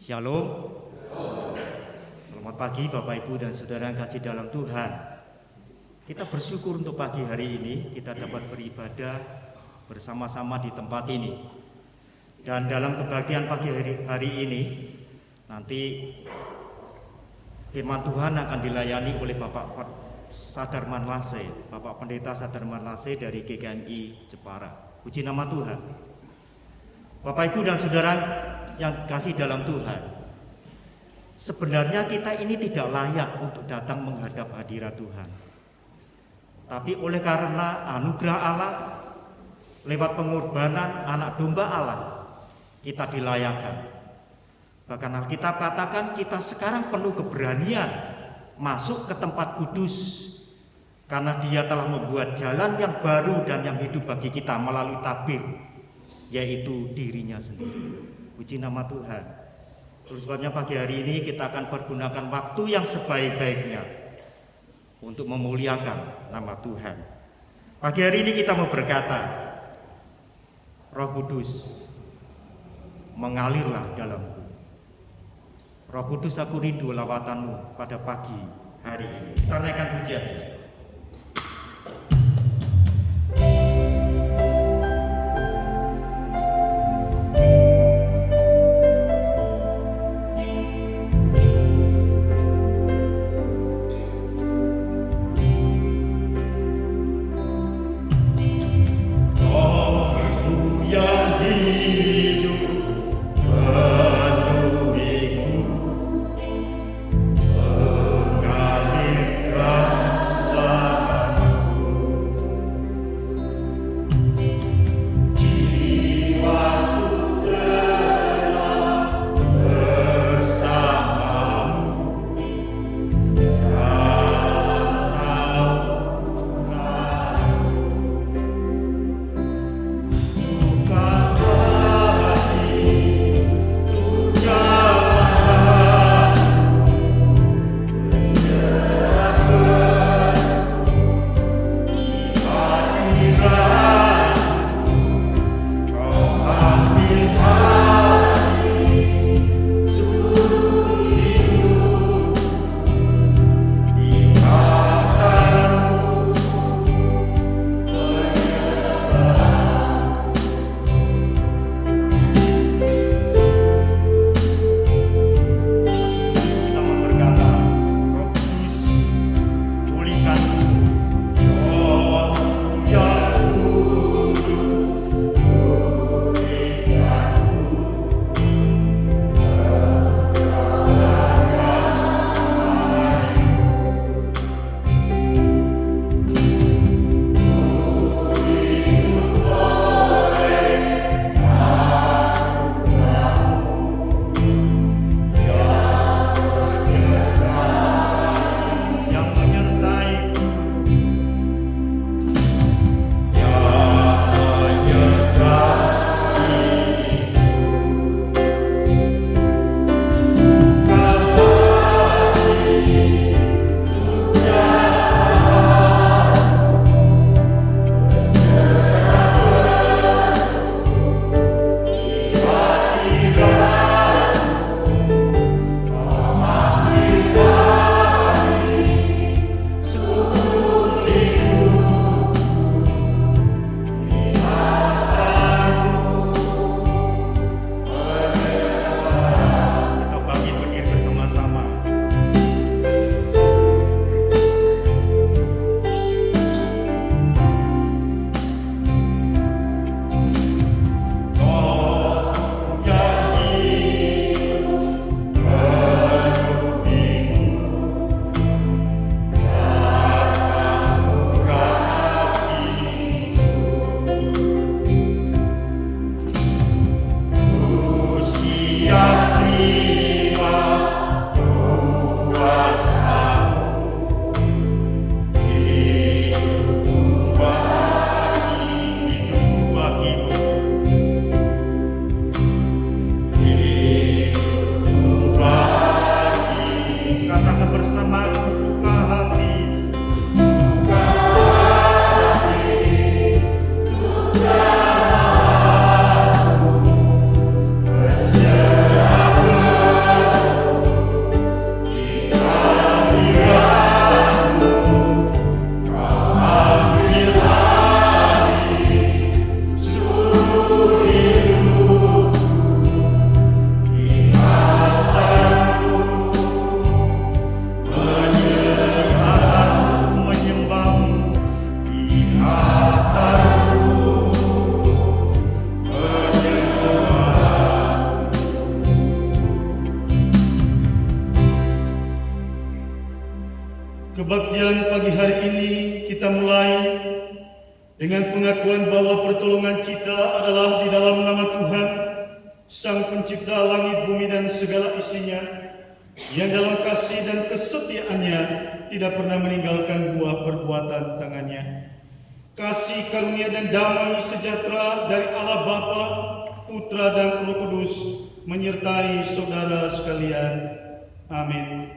Shalom. Selamat pagi Bapak Ibu dan Saudara yang kasih dalam Tuhan. Kita bersyukur untuk pagi hari ini kita dapat beribadah bersama-sama di tempat ini. Dan dalam kebaktian pagi hari ini nanti firman Tuhan akan dilayani oleh Bapak Sadarman Lase, Bapak Pendeta Sadarman Lase dari GKMI Jepara. Puji nama Tuhan. Bapak Ibu dan Saudara yang kasih dalam Tuhan, sebenarnya kita ini tidak layak untuk datang menghadap hadirat Tuhan. Tapi oleh karena anugerah Allah lewat pengorbanan anak domba Allah, kita dilayakkan. Bahkan Alkitab katakan kita sekarang penuh keberanian masuk ke tempat kudus karena Dia telah membuat jalan yang baru dan yang hidup bagi kita melalui tabir, yaitu dirinya sendiri. Puji nama Tuhan. Oleh sebabnya pagi hari ini kita akan pergunakan waktu yang sebaik-baiknya untuk memuliakan nama Tuhan. Pagi hari ini kita mau berkata, Roh Kudus, mengalirlah dalamku. Roh Kudus, aku rindu lawatanmu pada pagi hari ini. Kita naikkan pujian. Mengalirkan pertolongan kita adalah di dalam nama Tuhan, Sang Pencipta langit, bumi, dan segala isinya, yang dalam kasih dan kesetiaannya tidak pernah meninggalkan buah perbuatan tangannya. Kasih, karunia, dan damai sejahtera dari Allah Bapa, Putra, dan Roh Kudus menyertai saudara sekalian. Amin.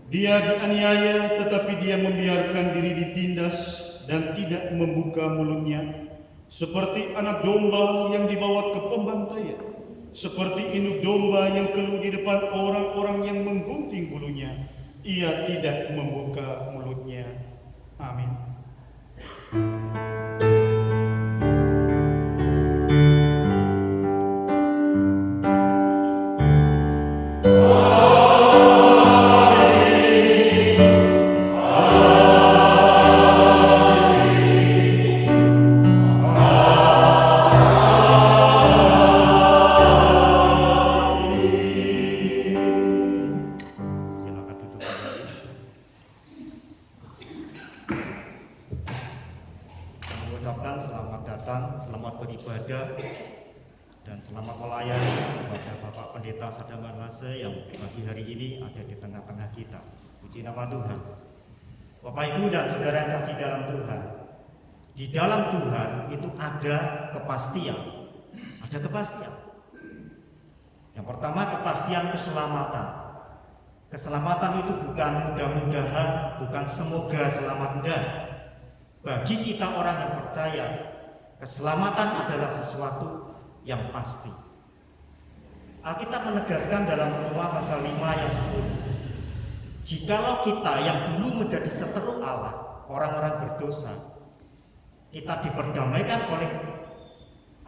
Dia dianiaya, tetapi dia membiarkan diri ditindas dan tidak membuka mulutnya. Seperti anak domba yang dibawa ke pembantaian, seperti induk domba yang keluh di depan orang-orang yang menggunting bulunya, ia tidak membuka mulutnya. Amin. Mengucapkan selamat datang, selamat beribadah, dan selamat melayani kepada Bapak Pendeta Sadam Manase yang pagi hari ini ada di tengah-tengah kita. Puji nama Tuhan. Bapak Ibu dan saudara yang kasih dalam Tuhan, di dalam Tuhan itu ada kepastian. Ada kepastian. Yang pertama, kepastian keselamatan. Keselamatan itu bukan mudah-mudahan, bukan semoga selamat, enggak. Bagi kita orang yang percaya, keselamatan adalah sesuatu yang pasti. Alkitab menegaskan dalam Roma pasal 5 ayat 10, jikalau kita yang dulu menjadi seteru Allah, orang-orang berdosa, kita diperdamaikan oleh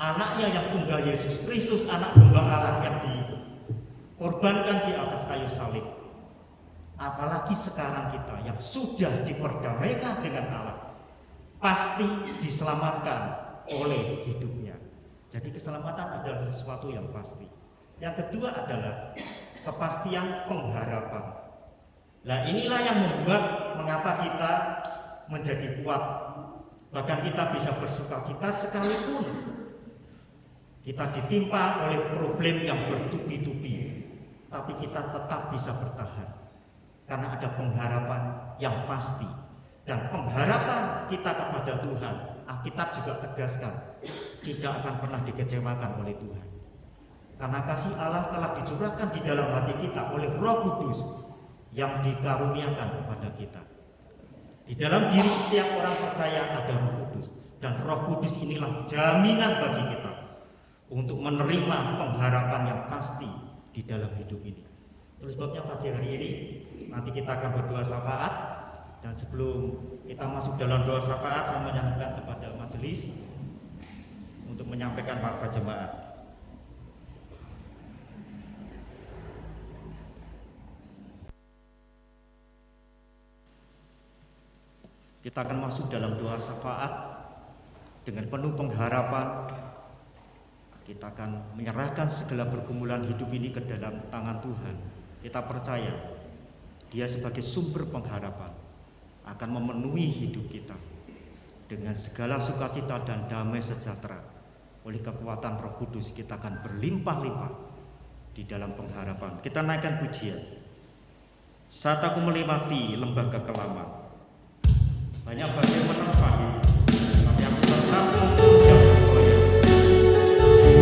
anaknya yang tunggal, Yesus Kristus, anak domba Allah yang dikorbankan di atas kayu salib. Apalagi sekarang kita yang sudah diperdamaikan dengan Allah, pasti diselamatkan oleh hidupnya. Jadi keselamatan adalah sesuatu yang pasti. Yang kedua adalah kepastian pengharapan. Nah, inilah yang membuat mengapa kita menjadi kuat. Bahkan kita bisa bersukacita sekalipun kita ditimpa oleh problem yang bertubi-tubi, tapi kita tetap bisa bertahan karena ada pengharapan yang pasti. Dan pengharapan kita kepada Tuhan, Alkitab juga tegaskan, tidak akan pernah dikecewakan oleh Tuhan. Karena kasih Allah telah dicurahkan di dalam hati kita oleh Roh Kudus yang dikaruniakan kepada kita. Di dalam diri setiap orang percaya ada Roh Kudus, dan Roh Kudus inilah jaminan bagi kita untuk menerima pengharapan yang pasti di dalam hidup ini. Terus sebabnya pagi hari ini nanti kita akan berdoa syafaat, dan sebelum kita masuk dalam doa syafaat, saya menyampaikan kepada majelis untuk menyampaikan makna jemaat. Kita akan masuk dalam doa syafaat dengan penuh pengharapan. Kita akan menyerahkan segala pergumulan hidup ini ke dalam tangan Tuhan. Kita percaya Dia sebagai sumber pengharapan akan memenuhi hidup kita dengan segala sukacita dan damai sejahtera. Oleh kekuatan Roh Kudus kita akan berlimpah-limpah di dalam pengharapan. Kita naikkan pujian. Saat aku melewati lembah kekelaman, banyak badai menerpa, tapi aku tetap tidak bergoyah.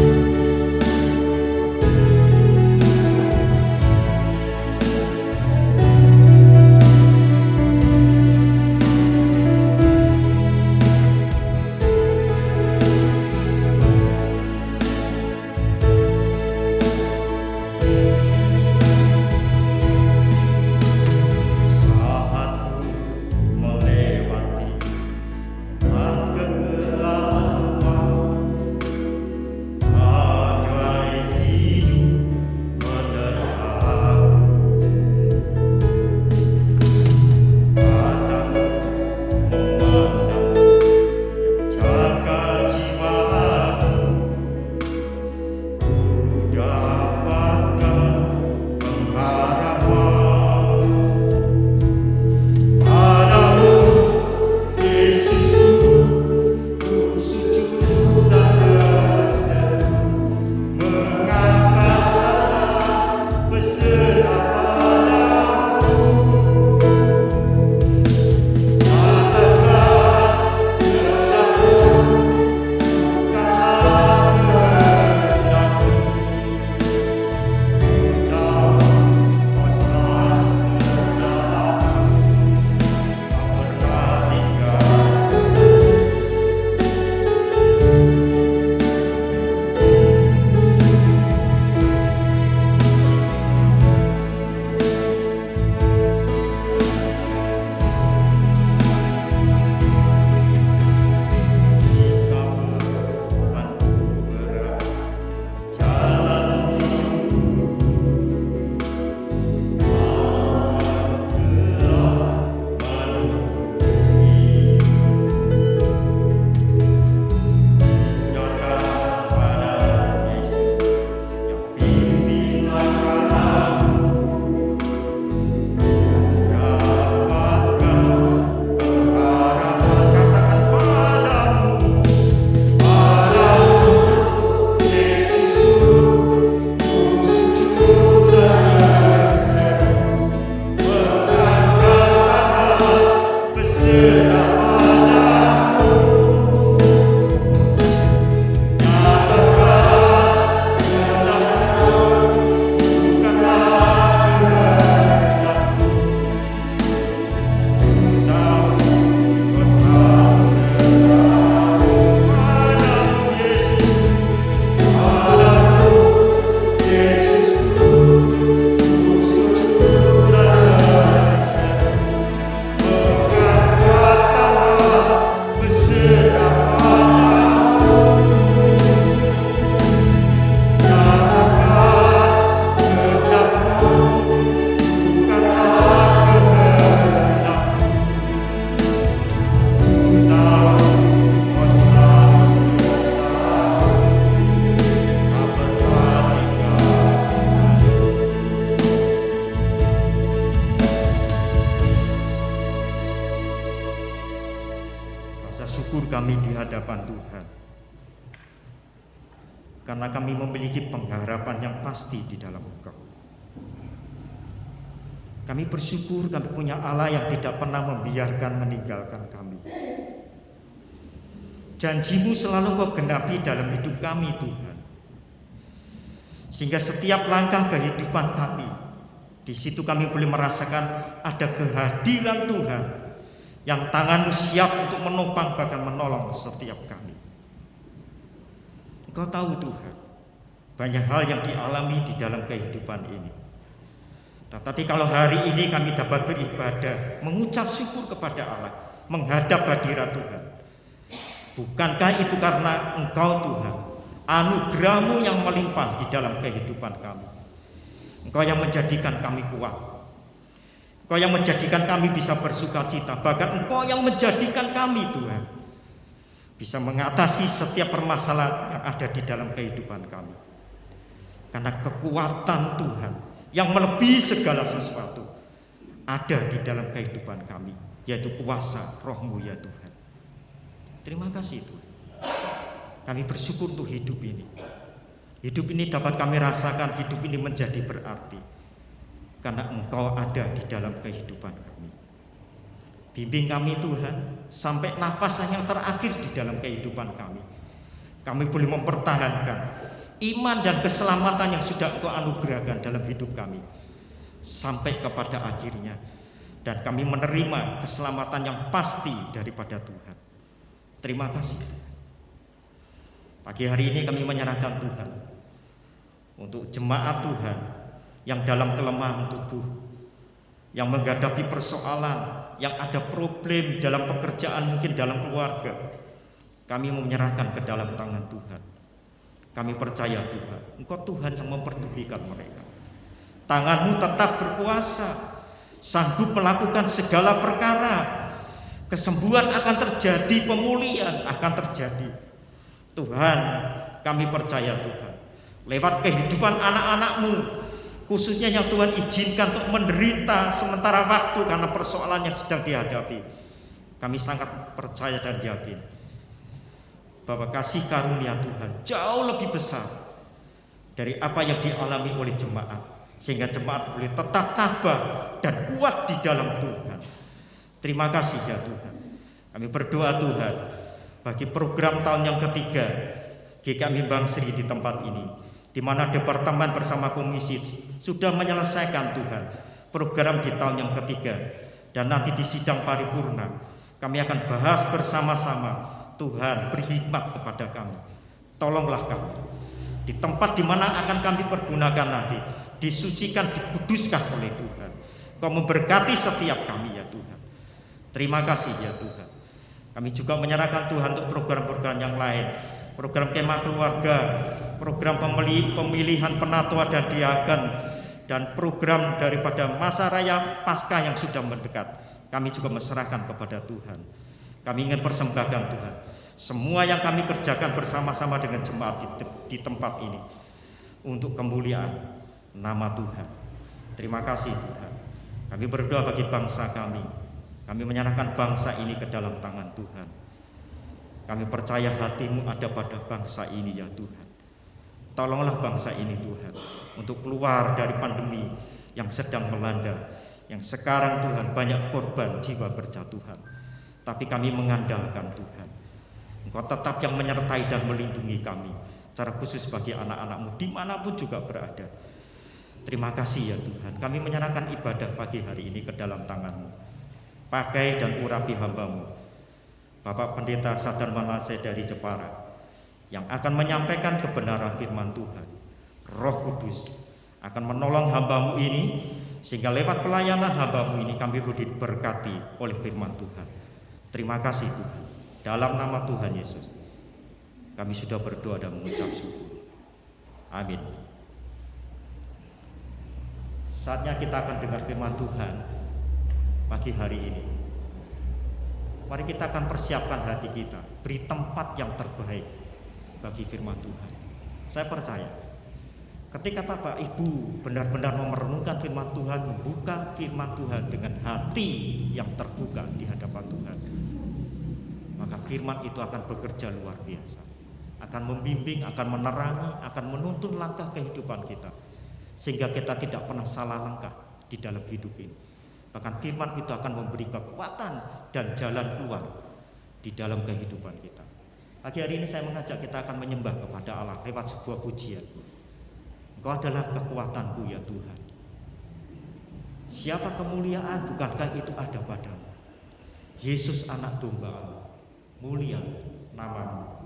kami di hadapan Tuhan. Karena kami memiliki pengharapan yang pasti di dalam Engkau. Kami bersyukur kami punya Allah yang tidak pernah membiarkan meninggalkan kami. Janji-Mu selalu Kau genapi dalam hidup kami, Tuhan. Sehingga setiap langkah kehidupan kami, di situ kami boleh merasakan ada kehadiran Tuhan yang tangan-Mu siap untuk menopang bahkan menolong setiap kami. Engkau tahu Tuhan, banyak hal yang dialami di dalam kehidupan ini. Tetapi kalau hari ini kami dapat beribadah, mengucap syukur kepada Allah, menghadap hadirat Tuhan, bukankah itu karena Engkau Tuhan, anugerah-Mu yang melimpah di dalam kehidupan kami. Engkau yang menjadikan kami kuat, Engkau yang menjadikan kami bisa bersukacita, bahkan Engkau yang menjadikan kami Tuhan bisa mengatasi setiap permasalahan yang ada di dalam kehidupan kami. Karena kekuatan Tuhan yang melebihi segala sesuatu ada di dalam kehidupan kami, yaitu kuasa Roh-Mu ya Tuhan. Terima kasih Tuhan. Kami bersyukur untuk hidup ini. Hidup ini dapat kami rasakan, hidup ini menjadi berarti karena Engkau ada di dalam kehidupan kami. Bimbing kami Tuhan sampai napas yang terakhir di dalam kehidupan kami. Kami boleh mempertahankan iman dan keselamatan yang sudah Engkau anugerahkan dalam hidup kami sampai kepada akhirnya, dan kami menerima keselamatan yang pasti daripada Tuhan. Terima kasih. Pagi hari ini kami menyerahkan Tuhan untuk jemaat Tuhan yang dalam kelemahan tubuh, yang menghadapi persoalan, yang ada problem dalam pekerjaan, mungkin dalam keluarga. Kami menyerahkan ke dalam tangan Tuhan. Kami percaya Tuhan, Engkau Tuhan yang memperdulikan mereka. Tangan-Mu tetap berkuasa, sanggup melakukan segala perkara. Kesembuhan akan terjadi, pemulihan akan terjadi. Tuhan, kami percaya Tuhan, lewat kehidupan anak-anak-Mu, khususnya yang Tuhan izinkan untuk menderita sementara waktu karena persoalan yang sedang dihadapi, kami sangat percaya dan yakin bahwa kasih karunia Tuhan jauh lebih besar dari apa yang dialami oleh jemaat, sehingga jemaat boleh tetap tabah dan kuat di dalam Tuhan. Terima kasih ya Tuhan. Kami berdoa Tuhan bagi program tahun yang ketiga GKM Bang Sri di tempat ini, di mana departemen bersama komisi sudah menyelesaikan Tuhan program di tahun yang ketiga, dan nanti di sidang paripurna kami akan bahas bersama-sama. Tuhan, beri hikmat kepada kami. Tolonglah kami di tempat di mana akan kami pergunakan nanti, disucikan, dikuduskan oleh Tuhan. Kau memberkati setiap kami ya Tuhan. Terima kasih ya Tuhan. Kami juga menyerahkan Tuhan untuk program-program yang lain, program kemah keluarga, program pemilihan penatua dan diaken, dan program daripada masa raya Paskah yang sudah mendekat. Kami juga menyerahkan kepada Tuhan. Kami ingin persembahkan Tuhan semua yang kami kerjakan bersama-sama dengan jemaat di tempat ini untuk kemuliaan nama Tuhan. Terima kasih Tuhan. Kami berdoa bagi bangsa kami. Kami menyerahkan bangsa ini ke dalam tangan Tuhan. Kami percaya hati-Mu ada pada bangsa ini ya Tuhan. Tolonglah bangsa ini Tuhan untuk keluar dari pandemi yang sedang melanda, yang sekarang Tuhan banyak korban jiwa berjatuhan. Tapi kami mengandalkan Tuhan, Engkau tetap yang menyertai dan melindungi kami, secara khusus bagi anak-anak-Mu dimanapun juga berada. Terima kasih ya Tuhan. Kami menyerahkan ibadah pagi hari ini ke dalam tangan-Mu. Pakai dan urapi hamba-Mu, Bapak Pendeta Sadan Manase dari Jepara, yang akan menyampaikan kebenaran firman Tuhan. Roh Kudus akan menolong hamba-Mu ini, sehingga lewat pelayanan hamba-Mu ini kami boleh diberkati oleh firman Tuhan. Terima kasih Tuhan. Dalam nama Tuhan Yesus kami sudah berdoa dan mengucap syukur. Amin. Saatnya kita akan dengar firman Tuhan pagi hari ini. Mari kita akan persiapkan hati kita, beri tempat yang terbaik bagi firman Tuhan. Saya percaya ketika Bapak Ibu benar-benar memerenungkan firman Tuhan, membuka firman Tuhan dengan hati yang terbuka di hadapan Tuhan, maka maka firman itu akan bekerja luar biasa, akan membimbing, akan menerangi, akan menuntun langkah kehidupan kita, sehingga kita tidak pernah salah langkah di dalam hidup ini. Bahkan firman itu akan memberi kekuatan dan jalan keluar di dalam kehidupan kita. Pagi hari ini saya mengajak kita akan menyembah kepada Allah lewat sebuah pujian. Engkau adalah kekuatanku ya Tuhan. Siapa kemuliaan bukankah itu ada padamu? Yesus anak domba Allah, mulia namamu.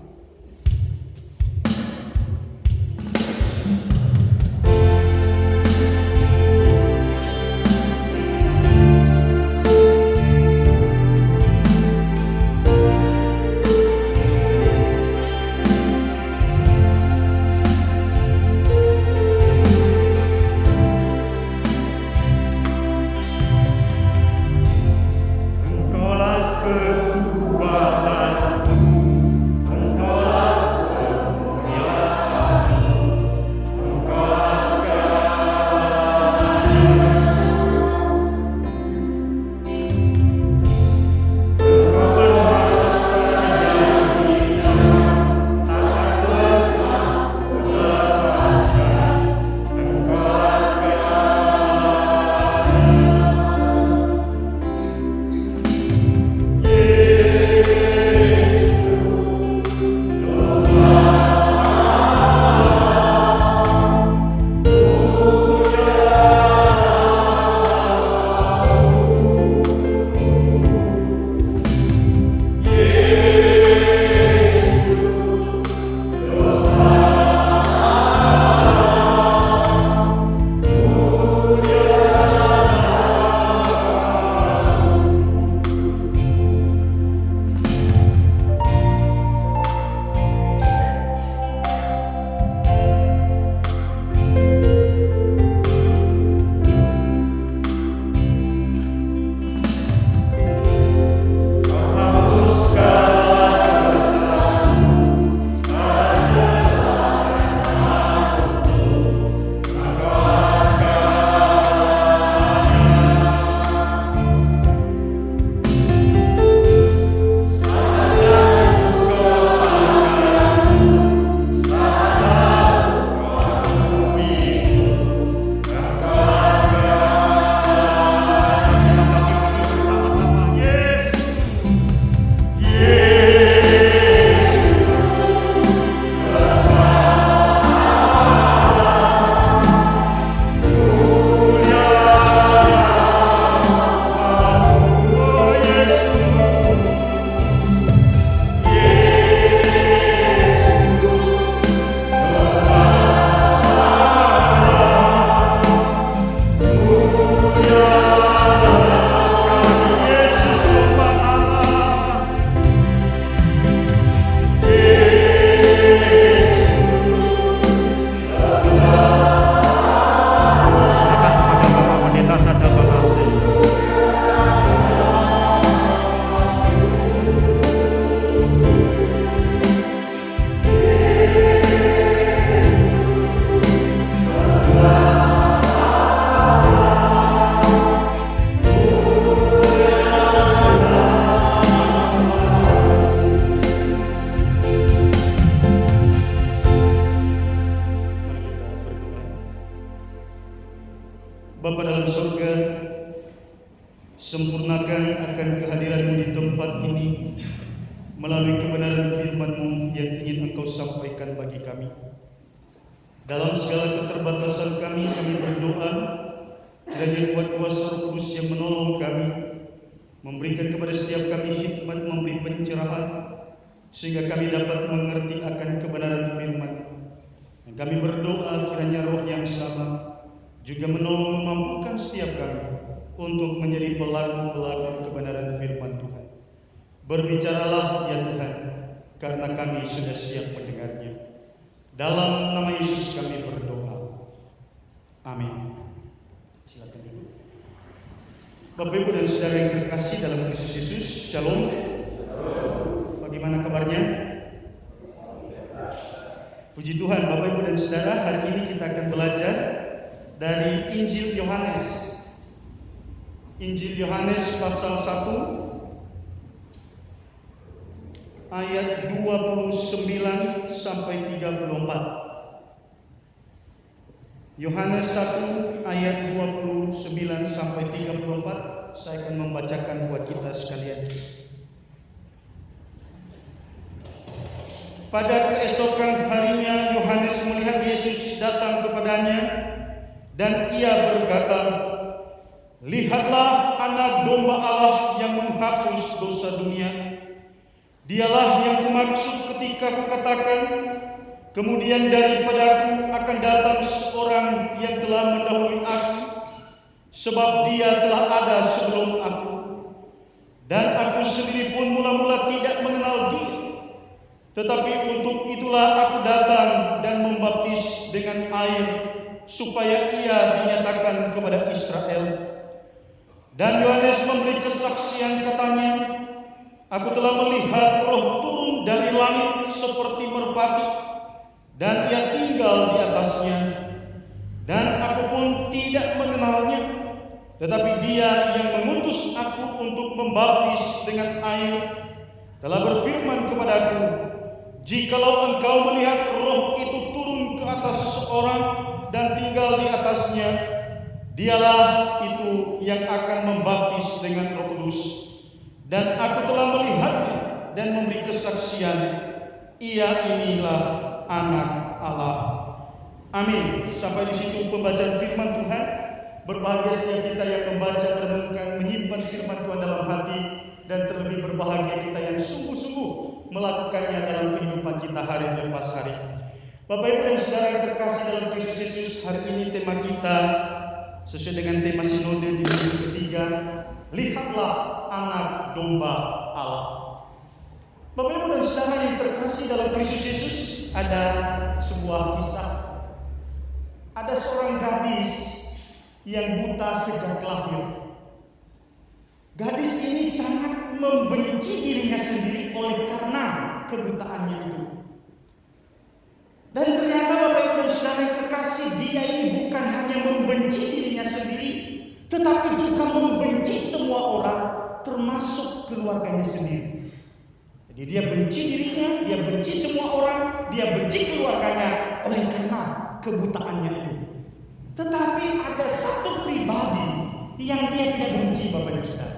Bapa dalam surga, sempurnakan akan kehadiran-Mu di tempat ini melalui kebenaran firman-Mu yang ingin Engkau sampaikan bagi kami. Dalam segala keterbatasan kami berdoa kiranya kuat kuasa Roh Kudus yang menolong kami, memberikan kepada setiap kami hikmat, memberi pencerahan, sehingga kami dapat mengerti akan kebenaran firman. Dan kami berdoa kiranya Roh yang sama juga menolong memampukan setiap kami untuk menjadi pelaku-pelaku kebenaran firman Tuhan. Berbicaralah ya Tuhan, karena kami sudah siap mendengarnya. Dalam nama Yesus kami berdoa. Amin. Silakan duduk. Bapak Ibu dan Saudara yang terkasih dalam Kristus Yesus, Shalom. Bagaimana kabarnya? Puji Tuhan, Bapak Ibu dan Saudara, hari ini kita akan belajar dari Injil Yohanes. Injil Yohanes pasal 1 ayat 29 sampai 34. Yohanes 1 ayat 29 sampai 34. Saya akan membacakan buat kita sekalian. Pada keesokan harinya Yohanes melihat Yesus datang kepadanya, dan ia berkata, "Lihatlah anak domba Allah yang menghapus dosa dunia. Dialah yang kumaksud ketika kukatakan, kemudian daripadaku akan datang seorang yang telah mendahului aku, sebab dia telah ada sebelum aku. Dan aku sendiri pun mula-mula tidak mengenal dia. Tetapi untuk itulah aku datang dan membaptis dengan air, supaya ia dinyatakan kepada Israel." Dan Yohanes memberi kesaksian, katanya, "Aku telah melihat Roh turun dari langit seperti merpati, dan ia tinggal di atasnya. Dan aku pun tidak mengenalnya, tetapi dia yang mengutus aku untuk membaptis dengan air telah berfirman kepadaku, jikalau engkau melihat Roh itu turun ke atas seseorang dan tinggal di atasnya, dialah itu yang akan membaptis dengan Roh Kudus. Dan aku telah melihatnya dan memberi kesaksian, ia inilah Anak Allah." Amin. Sampai di situ pembacaan firman Tuhan. Berbahagia setiap kita yang membaca, merenungkan, menyimpan firman Tuhan dalam hati, dan terlebih berbahagia kita yang sungguh-sungguh melakukannya dalam kehidupan kita hari lepas hari. Bapak Ibu dan Saudara yang terkasih dalam Kristus Yesus, hari ini tema kita sesuai dengan tema sinode di minggu ketiga, lihatlah anak domba Allah. Bapak Ibu dan Saudara yang terkasih dalam Kristus Yesus, ada sebuah kisah. Ada seorang gadis yang buta sejak lahir. Gadis ini sangat membenci dirinya sendiri oleh karena kebutaannya itu. Dan ternyata Bapak Ibu dan Saudara yang terkasih, dia ini bukan hanya membenci dirinya sendiri, tetapi juga membenci semua orang, termasuk keluarganya sendiri. Jadi dia benci dirinya, dia benci semua orang, dia benci keluarganya oleh karena kebutaannya itu. Tetapi ada satu pribadi yang dia tidak benci, Bapak Ibu Saudara.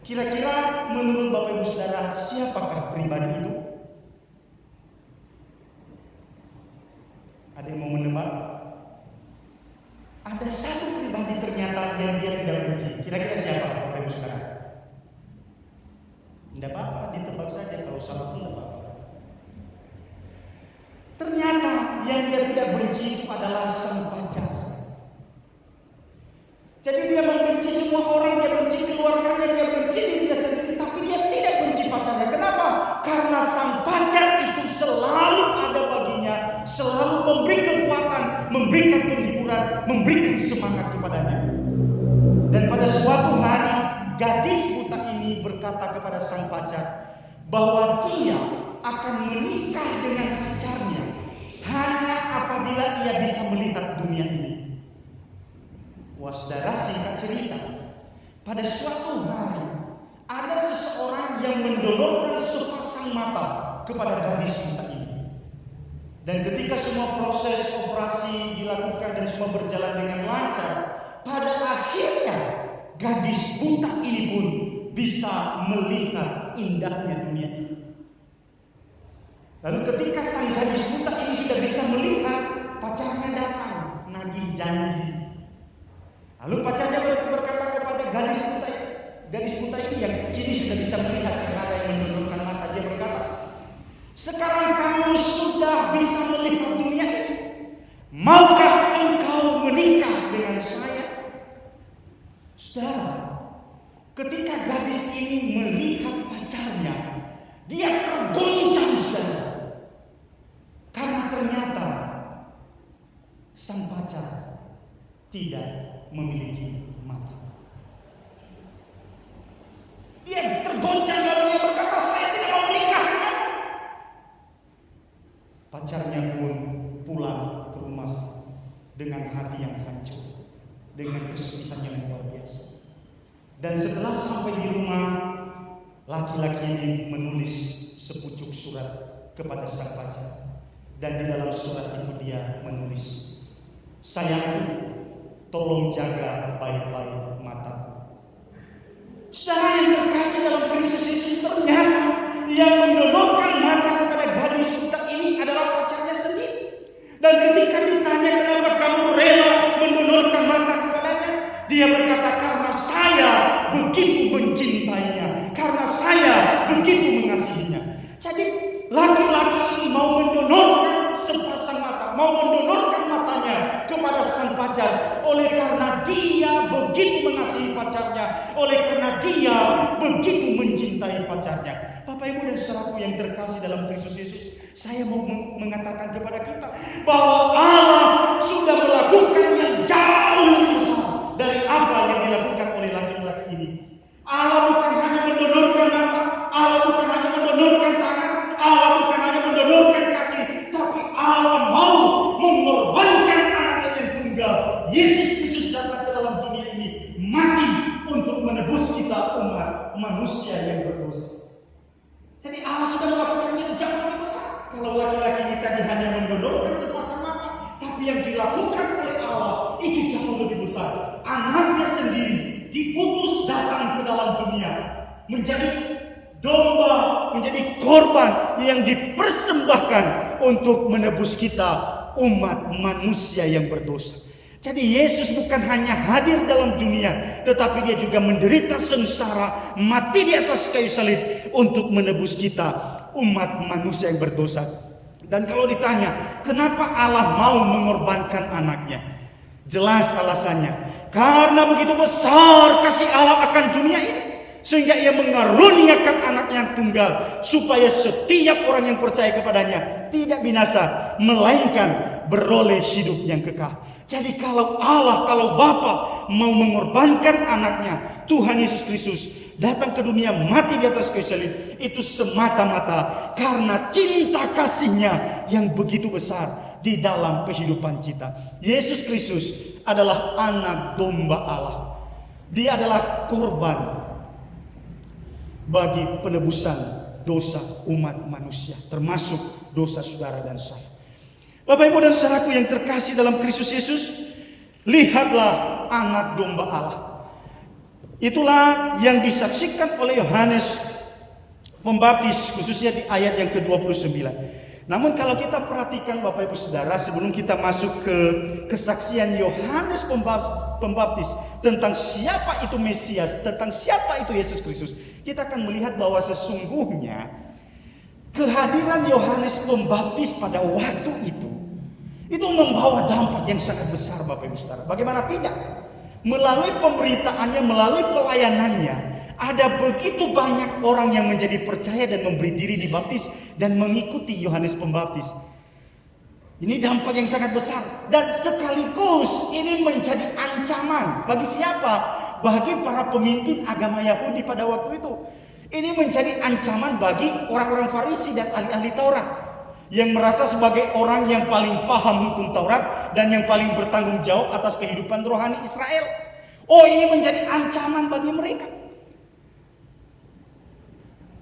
Kira-kira menurut Bapak Ibu Saudara, siapakah pribadi itu? Ada yang mau menebak? Ada satu pribadi ternyata yang dia tidak benci. Kira-kira siapa, Bapak Ibu Saudara? Tidak apa-apa, ditebak saja, kalau salah pun tidak apa-apa. Ternyata yang dia tidak benci itu adalah sang pacar. Jadi dia membenci semua orang, dia benci keluarganya, dia benci dirinya sendiri, tapi dia tidak benci pacarnya. Kenapa? Karena sang pacar itu selalu ada baginya, selalu memberi kekuatan, memberikan penghiburan, memberikan semangat kepadanya. Dan pada suatu hari, gadis buta ini berkata kepada sang pacar bahwa dia akan menikah dengan pacarnya hanya apabila ia bisa melihat dunia ini. Wah, saudara, singkat cerita, pada suatu hari ada seseorang yang mendolorkan sepasang mata kepada gadis buta ini. Dan ketika semua proses operasi dilakukan dan semua berjalan dengan lancar, pada akhirnya gadis buta ini pun bisa melihat indahnya dunia ini. Lalu ketika sang gadis buta ini sudah bisa melihat, pacarnya datang nagih janji. Lalu pacarnya berkata kepada gadis buta ini yang kini sudah bisa melihat karena ada yang menundukkan mata, dia berkata, "Sekarang kamu sudah bisa melihat dunia ini, maukah engkau menikah dengan saya?" Saudara, ketika gadis ini melihat pacarnya, dia tergoncang, saudara, karena ternyata sang pacar tidak memiliki mata. Dia tergoncang lalu dia berkata, "Saya tidak mau menikah denganmu." Pacarnya pun pulang ke rumah dengan hati yang hancur, dengan kesulitan yang luar biasa. Dan setelah sampai di rumah, laki-laki ini menulis sepucuk surat kepada sang pacar. Dan di dalam surat itu dia menulis, "Sayangku, tolong jaga baik-baik mataku." Saudara yang terkasih dalam Kristus Yesus, ternyata yang mendonorkan mata kepada gadis buta ini adalah pacarnya sendiri. Dan ketika ditanya kenapa kamu rela mendonorkan mata kepadanya, dia berkata, "Karena saya begitu mencintainya, karena saya begitu mengasihinya." Jadi laki-laki ini mau mendonorkan sepasang mata, mau mendonorkan matanya kepada sang pacar, oleh karena dia begitu mengasihi pacarnya, oleh karena dia begitu mencintai pacarnya. Bapak, Ibu, dan saudaraku yang terkasih dalam Kristus Yesus, saya mau mengatakan kepada kita bahwa Allah sudah melakukan yang jauh lebih besar dari apa yang dilakukan oleh laki-laki ini. Allah bukan hanya mendonorkan mata, Allah bukan hanya mendonorkan tangan, Allah bukan hanya mendonorkan kaki, tapi Allah mau mengorbankan anaknya yang tunggal. Yesus Kristus datang ke dalam dunia ini, mati untuk menebus kita umat manusia yang berdosa. Jadi Allah sudah melakukan yang jauh lebih besar. Kalau laki-laki ini tadi hanya mendonorkan sepasang mata, tapi yang dilakukan oleh Allah itu jauh lebih besar. Anaknya sendiri diutus datang ke dalam dunia, menjadi domba, menjadi korban yang dipersembahkan untuk menebus kita umat manusia yang berdosa. Jadi Yesus bukan hanya hadir dalam dunia, tetapi dia juga menderita sengsara, mati di atas kayu salib untuk menebus kita umat manusia yang berdosa. Dan kalau ditanya, kenapa Allah mau mengorbankan anaknya? Jelas alasannya, karena begitu besar kasih Allah akan dunia ini, sehingga ia mengaruniakan anaknya yang tunggal, supaya setiap orang yang percaya kepadanya tidak binasa, melainkan beroleh hidup yang kekal. Jadi kalau Allah, kalau Bapa mau mengorbankan anaknya, Tuhan Yesus Kristus datang ke dunia, mati di atas kayu salib, itu semata-mata karena cinta kasihnya yang begitu besar di dalam kehidupan kita. Yesus Kristus adalah anak domba Allah. Dia adalah korban bagi penebusan dosa umat manusia, termasuk dosa saudara dan saya. Bapak, Ibu, dan saudaraku yang terkasih dalam Kristus Yesus, lihatlah anak domba Allah. Itulah yang disaksikan oleh Yohanes Pembaptis, khususnya di ayat yang ke-29. Namun kalau kita perhatikan Bapak Ibu Saudara, sebelum kita masuk ke kesaksian Yohanes Pembaptis tentang siapa itu Mesias, tentang siapa itu Yesus Kristus, kita akan melihat bahwa sesungguhnya kehadiran Yohanes Pembaptis pada waktu itu membawa dampak yang sangat besar, Bapak Ibu Saudara. Bagaimana tidak? Melalui pemberitaannya, melalui pelayanannya, ada begitu banyak orang yang menjadi percaya dan memberi diri dibaptis dan mengikuti Yohanes Pembaptis. Ini dampak yang sangat besar, dan sekaligus ini menjadi ancaman bagi siapa? Bagi para pemimpin agama Yahudi pada waktu itu. Ini menjadi ancaman bagi orang-orang Farisi dan ahli-ahli Taurat yang merasa sebagai orang yang paling paham hukum Taurat dan yang paling bertanggung jawab atas kehidupan rohani Israel. Oh, ini menjadi ancaman bagi mereka.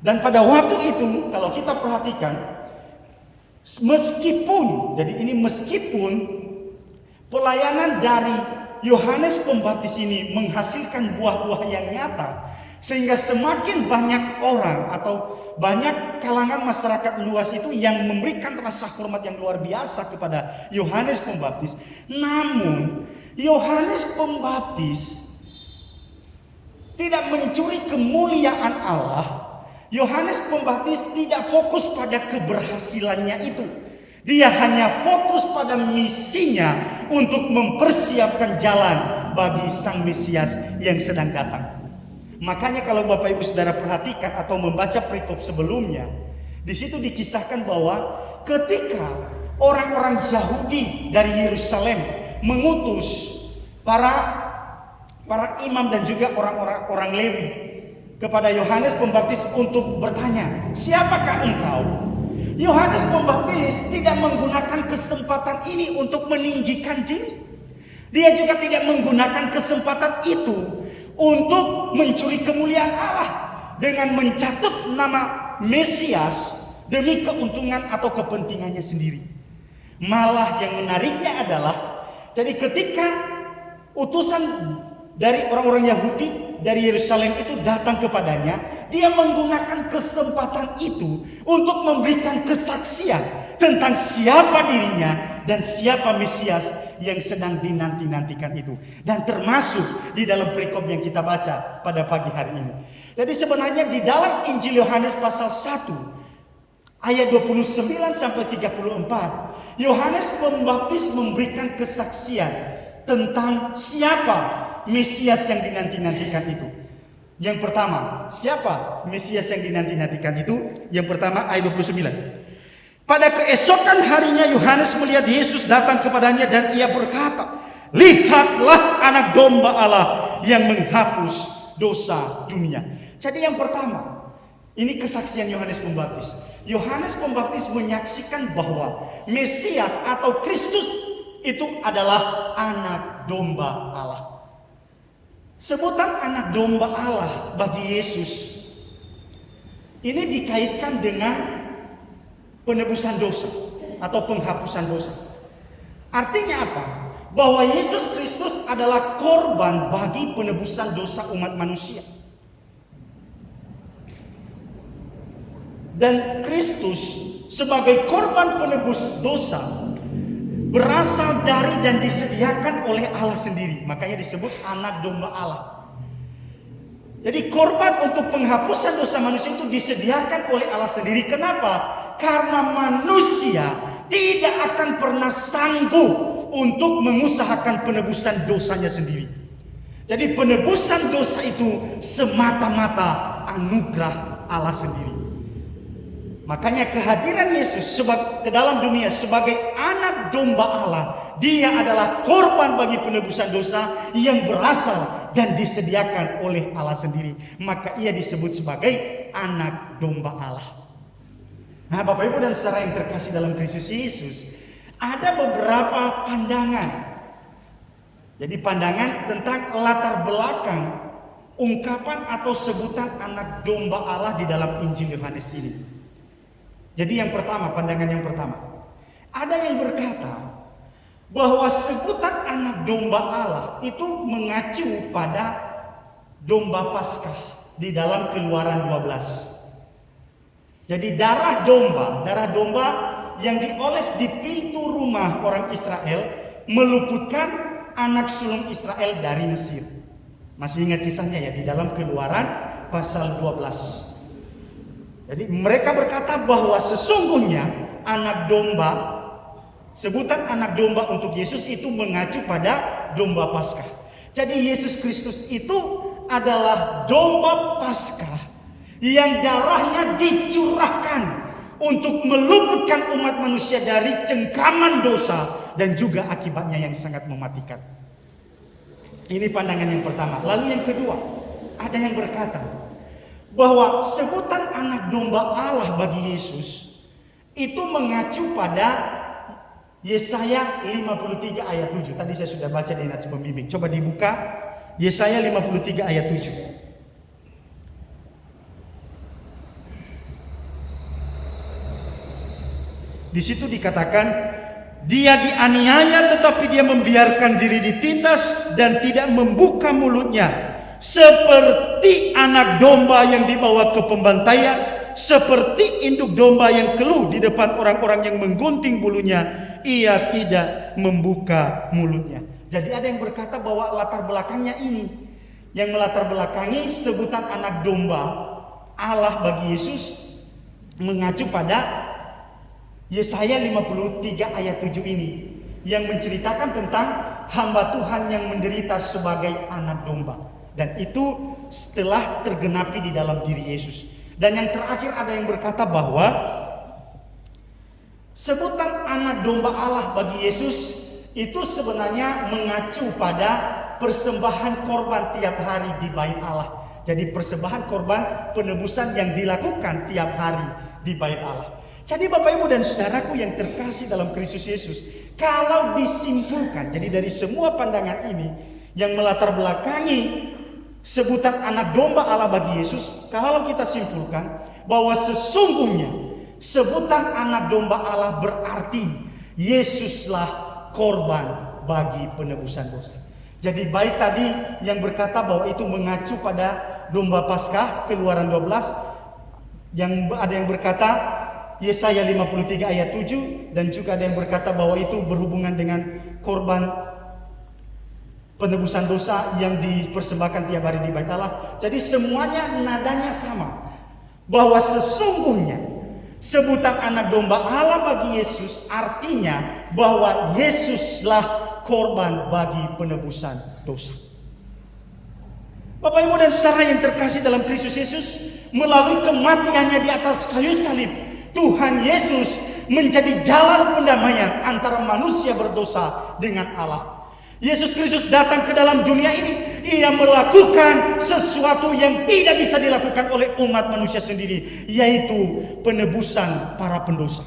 Dan pada waktu itu, kalau kita perhatikan, meskipun pelayanan dari Yohanes Pembaptis ini menghasilkan buah-buah yang nyata, sehingga semakin banyak orang atau banyak kalangan masyarakat luas itu yang memberikan rasa hormat yang luar biasa kepada Yohanes Pembaptis. Namun Yohanes Pembaptis tidak mencuri kemuliaan Allah. Yohanes Pembaptis tidak fokus pada keberhasilannya itu. Dia hanya fokus pada misinya untuk mempersiapkan jalan bagi Sang Mesias yang sedang datang. Makanya kalau Bapak Ibu Saudara perhatikan atau membaca perikop sebelumnya, di situ dikisahkan bahwa ketika orang-orang Yahudi dari Yerusalem mengutus para imam dan juga orang Lewi kepada Yohanes Pembaptis untuk bertanya, "Siapakah engkau?" Yohanes Pembaptis tidak menggunakan kesempatan ini untuk meninggikan diri. Dia juga tidak menggunakan kesempatan itu untuk mencuri kemuliaan Allah dengan mencatut nama Mesias demi keuntungan atau kepentingannya sendiri. Malah yang menariknya adalah, jadi ketika utusan dari orang-orang Yahudi dari Yerusalem itu datang kepadanya, dia menggunakan kesempatan itu untuk memberikan kesaksian tentang siapa dirinya dan siapa Mesias yang sedang dinanti-nantikan itu. Dan termasuk di dalam perikop yang kita baca pada pagi hari ini. Jadi sebenarnya di dalam Injil Yohanes pasal 1 ayat 29 sampai 34, Yohanes Pembaptis memberikan kesaksian tentang siapa Mesias yang dinanti-nantikan itu. Yang pertama, siapa Mesias yang dinanti-nantikan itu? Yang pertama ayat 29. Pada keesokan harinya Yohanes melihat Yesus datang kepadanya dan ia berkata, "Lihatlah anak domba Allah yang menghapus dosa dunia." Jadi yang pertama, ini kesaksian Yohanes Pembaptis. Yohanes Pembaptis menyaksikan bahwa Mesias atau Kristus itu adalah anak domba Allah. Sebutan anak domba Allah bagi Yesus ini dikaitkan dengan penebusan dosa atau penghapusan dosa. Artinya apa? Bahwa Yesus Kristus adalah korban bagi penebusan dosa umat manusia. Dan Kristus sebagai korban penebus dosa berasal dari dan disediakan oleh Allah sendiri. Makanya disebut anak domba Allah. Jadi korban untuk penghapusan dosa manusia itu disediakan oleh Allah sendiri. Kenapa? Karena manusia tidak akan pernah sanggup untuk mengusahakan penebusan dosanya sendiri. Jadi penebusan dosa itu semata-mata anugerah Allah sendiri. Makanya kehadiran Yesus ke dalam dunia sebagai anak domba Allah, dia adalah korban bagi penebusan dosa yang berasal dan disediakan oleh Allah sendiri. Maka ia disebut sebagai anak domba Allah. Nah, Bapak Ibu dan saudara yang terkasih dalam Kristus Yesus, ada beberapa pandangan. Jadi pandangan tentang latar belakang ungkapan atau sebutan anak domba Allah di dalam Injil Yohanes ini. Jadi yang pertama, pandangan yang pertama, ada yang berkata bahwa sebutan anak domba Allah itu mengacu pada domba Paskah di dalam Keluaran 12. Jadi darah domba yang dioles di pintu rumah orang Israel meluputkan anak sulung Israel dari Mesir. Masih ingat kisahnya ya, di dalam Keluaran pasal 12. Jadi mereka berkata bahwa sesungguhnya sebutan anak domba untuk Yesus itu mengacu pada domba Paskah. Jadi Yesus Kristus itu adalah domba Paskah yang darahnya dicurahkan untuk meluputkan umat manusia dari cengkraman dosa dan juga akibatnya yang sangat mematikan. Ini pandangan yang pertama. Lalu yang kedua, ada yang berkata bahwa sebutan anak domba Allah bagi Yesus itu mengacu pada Yesaya 53 ayat 7. Tadi saya sudah baca di nats pembimbing. Coba dibuka Yesaya 53 ayat 7. Di situ dikatakan, dia dianiaya tetapi dia membiarkan diri ditindas dan tidak membuka mulutnya. Seperti anak domba yang dibawa ke pembantaian, seperti induk domba yang keluh di depan orang-orang yang menggunting bulunya, ia tidak membuka mulutnya. Jadi ada yang berkata bahwa latar belakangnya ini, yang melatar belakangi sebutan anak domba Allah bagi Yesus mengacu pada Yesaya 53 ayat 7 ini, yang menceritakan tentang hamba Tuhan yang menderita sebagai anak domba. Dan itu setelah tergenapi di dalam diri Yesus. Dan yang terakhir ada yang berkata bahwa sebutan anak domba Allah bagi Yesus itu sebenarnya mengacu pada persembahan korban tiap hari di bait Allah. Jadi persembahan korban penebusan yang dilakukan tiap hari di bait Allah. Jadi Bapak Ibu dan saudaraku yang terkasih dalam Kristus Yesus, kalau disimpulkan, jadi dari semua pandangan ini yang melatar belakangi sebutan anak domba Allah bagi Yesus, kalau kita simpulkan bahwa sesungguhnya sebutan anak domba Allah berarti Yesuslah korban bagi penebusan dosa. Jadi baik tadi yang berkata bahwa itu mengacu pada domba Paskah Keluaran 12, yang ada yang berkata Yesaya 53 ayat 7, dan juga ada yang berkata bahwa itu berhubungan dengan korban penebusan dosa yang dipersembahkan tiap hari di Bait Allah. Jadi semuanya nadanya sama, bahwa sesungguhnya sebutan anak domba Allah bagi Yesus artinya bahwa Yesuslah korban bagi penebusan dosa. Bapak Ibu dan saudara yang terkasih dalam Kristus Yesus, melalui kematiannya di atas kayu salib, Tuhan Yesus menjadi jalan pendamaian antara manusia berdosa dengan Allah. Yesus Kristus datang ke dalam dunia ini, ia melakukan sesuatu yang tidak bisa dilakukan oleh umat manusia sendiri, yaitu penebusan para pendosa.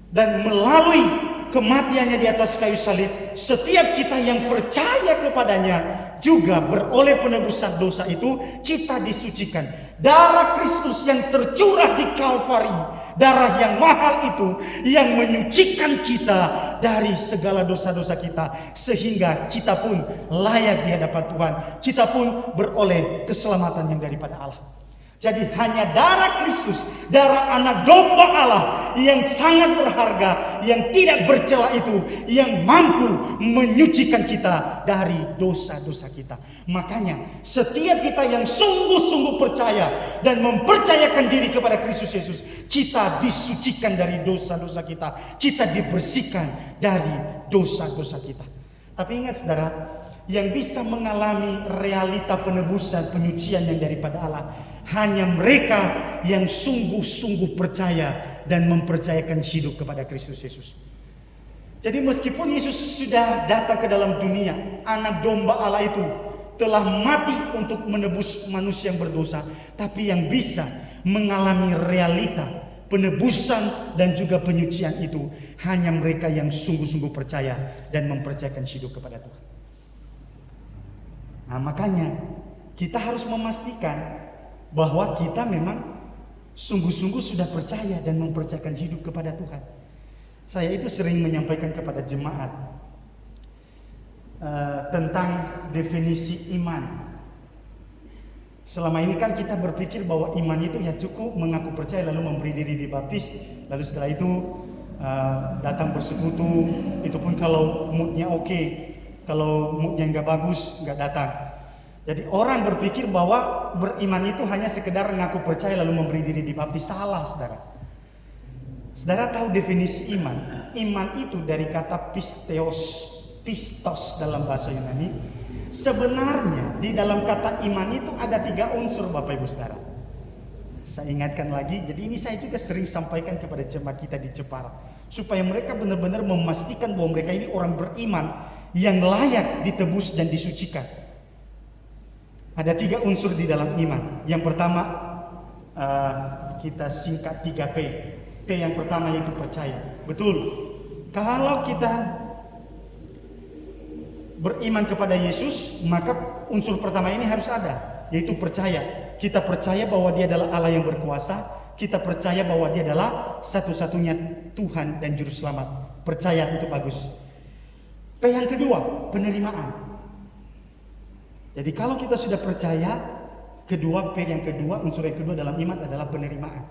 Dan melalui kematiannya di atas kayu salib, setiap kita yang percaya kepadanya juga beroleh penebusan dosa itu, kita disucikan. Darah Kristus yang tercurah di Kalvari, darah yang mahal itu yang menyucikan kita dari segala dosa-dosa kita, sehingga kita pun layak di hadapan Tuhan, kita pun beroleh keselamatan yang daripada Allah. Jadi hanya darah Kristus, darah anak domba Allah yang sangat berharga, yang tidak bercela itu, yang mampu menyucikan kita dari dosa-dosa kita. Makanya setiap kita yang sungguh-sungguh percaya dan mempercayakan diri kepada Kristus Yesus, kita disucikan dari dosa-dosa kita, kita dibersihkan dari dosa-dosa kita. Tapi ingat saudara, yang bisa mengalami realita penebusan, penyucian yang daripada Allah hanya mereka yang sungguh-sungguh percaya dan mempercayakan hidup kepada Kristus Yesus. Jadi meskipun Yesus sudah datang ke dalam dunia, anak domba Allah itu telah mati untuk menebus manusia yang berdosa, tapi yang bisa mengalami realita penebusan dan juga penyucian itu hanya mereka yang sungguh-sungguh percaya dan mempercayakan hidup kepada Tuhan. Nah, makanya kita harus memastikan bahwa kita memang sungguh-sungguh sudah percaya dan mempercayakan hidup kepada Tuhan. Saya itu sering menyampaikan kepada jemaat tentang definisi iman. Selama ini kan kita berpikir bahwa iman itu ya cukup mengaku percaya lalu memberi diri dibaptis, lalu setelah itu datang bersekutu, itu pun kalau moodnya oke. Kalau moodnya nggak bagus, nggak datang. Jadi orang berpikir bahwa beriman itu hanya sekedar mengaku percaya lalu memberi diri dibaptis. Salah, saudara. Saudara tahu definisi iman? Iman itu dari kata pistos dalam bahasa Yunani. Sebenarnya di dalam kata iman itu ada 3 unsur, Bapak Ibu saudara. Saya ingatkan lagi, jadi ini saya juga sering sampaikan kepada jemaat kita di Jepara, supaya mereka benar-benar memastikan bahwa mereka ini orang beriman yang layak ditebus dan disucikan. Ada 3 unsur di dalam iman. Yang pertama kita singkat 3P. P yang pertama yaitu percaya. Betul, kalau kita beriman kepada Yesus, maka unsur pertama ini harus ada, yaitu percaya. Kita percaya bahwa Dia adalah Allah yang berkuasa. Kita percaya bahwa Dia adalah satu-satunya Tuhan dan Juru Selamat. Percaya itu bagus. P yang kedua, penerimaan. Jadi kalau kita sudah percaya, kedua P yang kedua, unsur yang kedua dalam iman adalah penerimaan.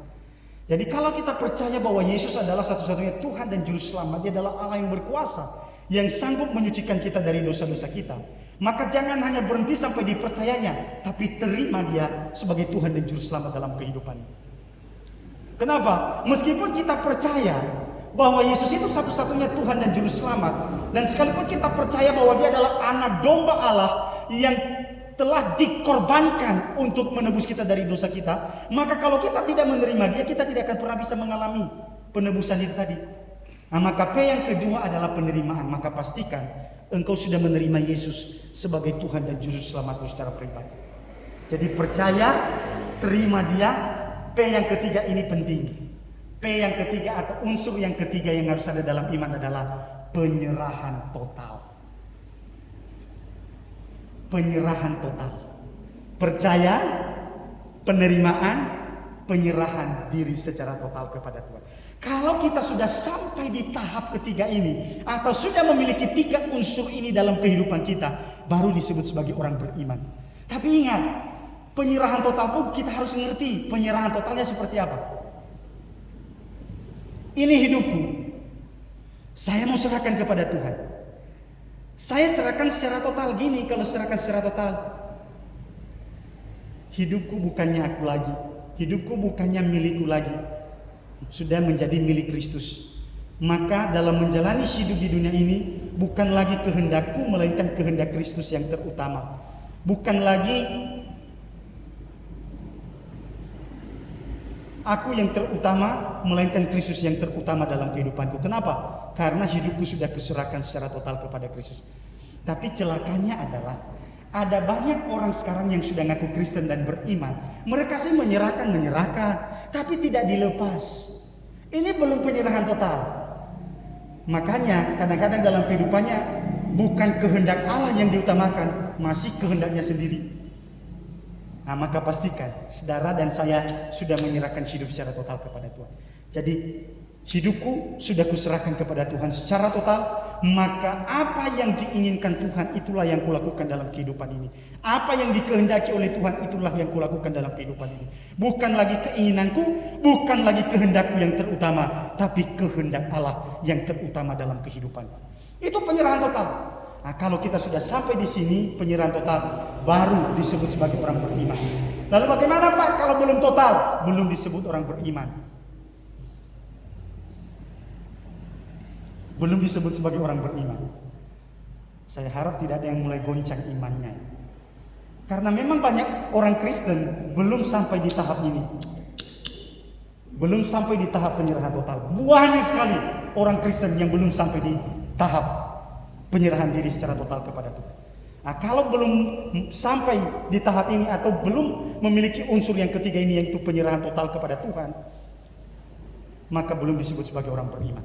Jadi kalau kita percaya bahwa Yesus adalah satu-satunya Tuhan dan Juru Selamat, Dia adalah Allah yang berkuasa, yang sanggup menyucikan kita dari dosa-dosa kita, maka jangan hanya berhenti sampai dipercayanya, tapi terima Dia sebagai Tuhan dan Juru Selamat dalam kehidupan. Kenapa? Meskipun kita percaya bahwa Yesus itu satu-satunya Tuhan dan Juru Selamat, dan sekalipun kita percaya bahwa Dia adalah anak domba Allah yang telah dikorbankan untuk menebus kita dari dosa kita, maka kalau kita tidak menerima Dia, kita tidak akan pernah bisa mengalami penebusan itu tadi. Nah, maka P yang kedua adalah penerimaan. Maka pastikan engkau sudah menerima Yesus sebagai Tuhan dan Juru Selamatmu secara pribadi. Jadi percaya, terima Dia. P yang ketiga ini penting. P yang ketiga atau unsur yang ketiga yang harus ada dalam iman adalah penyerahan total. Penyerahan total. Percaya, penerimaan, penyerahan diri secara total kepada Tuhan. Kalau kita sudah sampai di tahap ketiga ini, atau sudah memiliki 3 unsur ini dalam kehidupan kita, baru disebut sebagai orang beriman. Tapi ingat, penyerahan total pun kita harus mengerti penyerahan totalnya seperti apa. Ini hidupku, saya mau serahkan kepada Tuhan. Saya serahkan secara total. Gini, kalau serahkan secara total, hidupku bukannya aku lagi, hidupku bukannya milikku lagi, sudah menjadi milik Kristus. Maka dalam menjalani hidup di dunia ini, bukan lagi kehendakku, melainkan kehendak Kristus yang terutama. Bukan lagi aku yang terutama, melainkan Kristus yang terutama dalam kehidupanku. Kenapa? Karena hidupku sudah kuserahkan secara total kepada Kristus. Tapi celakanya adalah ada banyak orang sekarang yang sudah ngaku Kristen dan beriman. Mereka sih menyerahkan, tapi tidak dilepas. Ini belum penyerahan total. Makanya kadang-kadang dalam kehidupannya bukan kehendak Allah yang diutamakan, masih kehendaknya sendiri. Nah, maka pastikan saudara dan saya sudah menyerahkan hidup secara total kepada Tuhan. Jadi hidupku sudah kuserahkan kepada Tuhan secara total, maka apa yang diinginkan Tuhan itulah yang kulakukan dalam kehidupan ini. Apa yang dikehendaki oleh Tuhan itulah yang kulakukan dalam kehidupan ini. Bukan lagi keinginanku, bukan lagi kehendakku yang terutama, tapi kehendak Allah yang terutama dalam kehidupanku. Itu penyerahan total. Nah, kalau kita sudah sampai di sini, penyerahan total, baru disebut sebagai orang beriman. Lalu bagaimana Pak kalau belum total? Belum disebut orang beriman. Belum disebut sebagai orang beriman. Saya harap tidak ada yang mulai goncang imannya. Karena memang banyak orang Kristen belum sampai di tahap ini. Belum sampai di tahap penyerahan total. Banyak sekali orang Kristen yang belum sampai di tahap penyerahan diri secara total kepada Tuhan. Nah, kalau belum sampai di tahap ini atau belum memiliki unsur yang ketiga ini, yaitu penyerahan total kepada Tuhan, maka belum disebut sebagai orang beriman.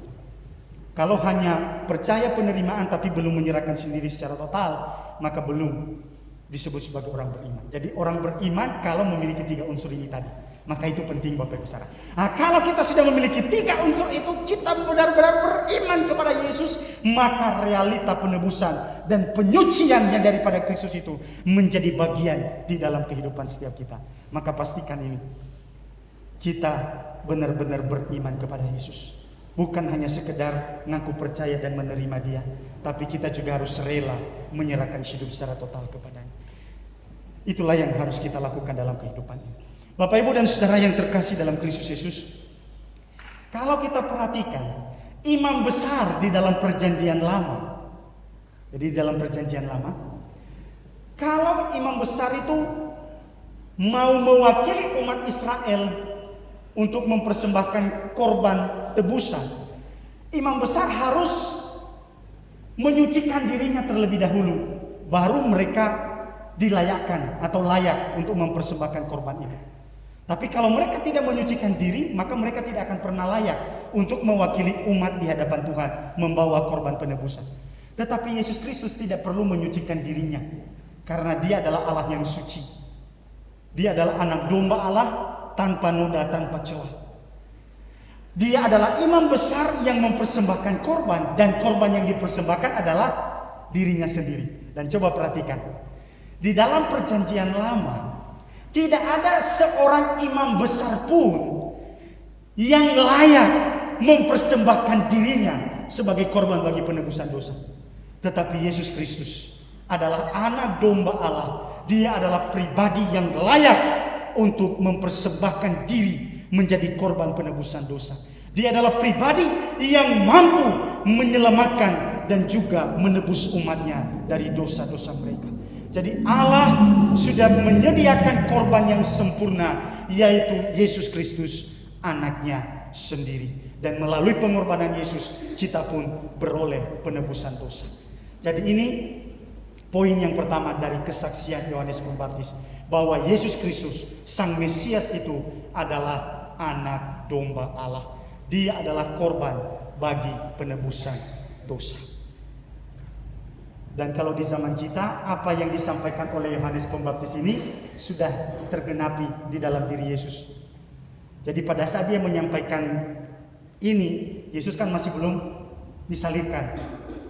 Kalau hanya percaya penerimaan tapi belum menyerahkan sendiri secara total, maka belum disebut sebagai orang beriman. Jadi orang beriman kalau memiliki 3 unsur ini tadi. Maka itu penting Bapak Ibu Saudara. Nah, kalau kita sudah memiliki 3 unsur itu, kita benar-benar beriman kepada Yesus, maka realita penebusan dan penyucian yang daripada Kristus itu menjadi bagian di dalam kehidupan setiap kita. Maka pastikan ini, kita benar-benar beriman kepada Yesus. Bukan hanya sekedar ngaku percaya dan menerima Dia, tapi kita juga harus rela menyerahkan hidup secara total kepadanya. Itulah yang harus kita lakukan dalam kehidupan ini. Bapak Ibu dan Saudara yang terkasih dalam Kristus Yesus, kalau kita perhatikan imam besar di dalam perjanjian lama, jadi di dalam perjanjian lama, kalau imam besar itu mau mewakili umat Israel untuk mempersembahkan korban tebusan, imam besar harus menyucikan dirinya terlebih dahulu, baru mereka dilayakkan atau layak untuk mempersembahkan korban itu. Tapi kalau mereka tidak menyucikan diri, maka mereka tidak akan pernah layak untuk mewakili umat di hadapan Tuhan, membawa korban penebusan. Tetapi Yesus Kristus tidak perlu menyucikan dirinya, karena Dia adalah Allah yang suci. Dia adalah anak domba Allah tanpa noda, tanpa celah. Dia adalah imam besar yang mempersembahkan korban, dan korban yang dipersembahkan adalah dirinya sendiri. Dan coba perhatikan, di dalam perjanjian lama tidak ada seorang imam besar pun yang layak mempersembahkan dirinya sebagai korban bagi penebusan dosa. Tetapi Yesus Kristus adalah anak domba Allah. Dia adalah pribadi yang layak untuk mempersembahkan diri menjadi korban penebusan dosa. Dia adalah pribadi yang mampu menyelamatkan dan juga menebus umatnya dari dosa-dosa mereka. Jadi Allah sudah menyediakan korban yang sempurna, yaitu Yesus Kristus, anaknya sendiri. Dan melalui pengorbanan Yesus, kita pun beroleh penebusan dosa. Jadi ini poin yang pertama dari kesaksian Yohanes Pembaptis, bahwa Yesus Kristus, Sang Mesias itu adalah anak domba Allah. Dia adalah korban bagi penebusan dosa. Dan kalau di zaman kita, apa yang disampaikan oleh Yohanes Pembaptis ini sudah tergenapi di dalam diri Yesus. Jadi pada saat dia menyampaikan ini, Yesus kan masih belum disalibkan,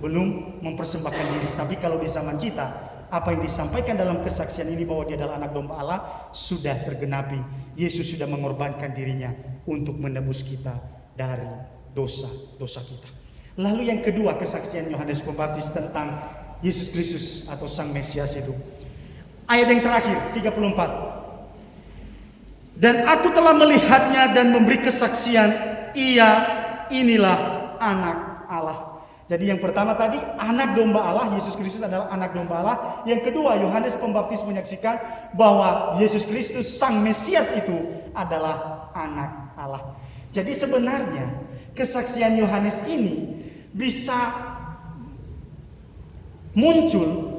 belum mempersembahkan diri. Tapi kalau di zaman kita, apa yang disampaikan dalam kesaksian ini bahwa dia adalah anak domba Allah sudah tergenapi. Yesus sudah mengorbankan dirinya untuk menebus kita dari dosa-dosa kita. Lalu yang kedua, kesaksian Yohanes Pembaptis tentang Yesus Kristus atau Sang Mesias itu. Ayat yang terakhir 34. Dan aku telah melihatnya dan memberi kesaksian, inilah anak Allah. Jadi yang pertama tadi anak domba Allah, Yesus Kristus adalah anak domba Allah. Yang kedua, Yohanes Pembaptis menyaksikan bahwa Yesus Kristus Sang Mesias itu adalah anak Allah. Jadi sebenarnya kesaksian Yohanes ini bisa muncul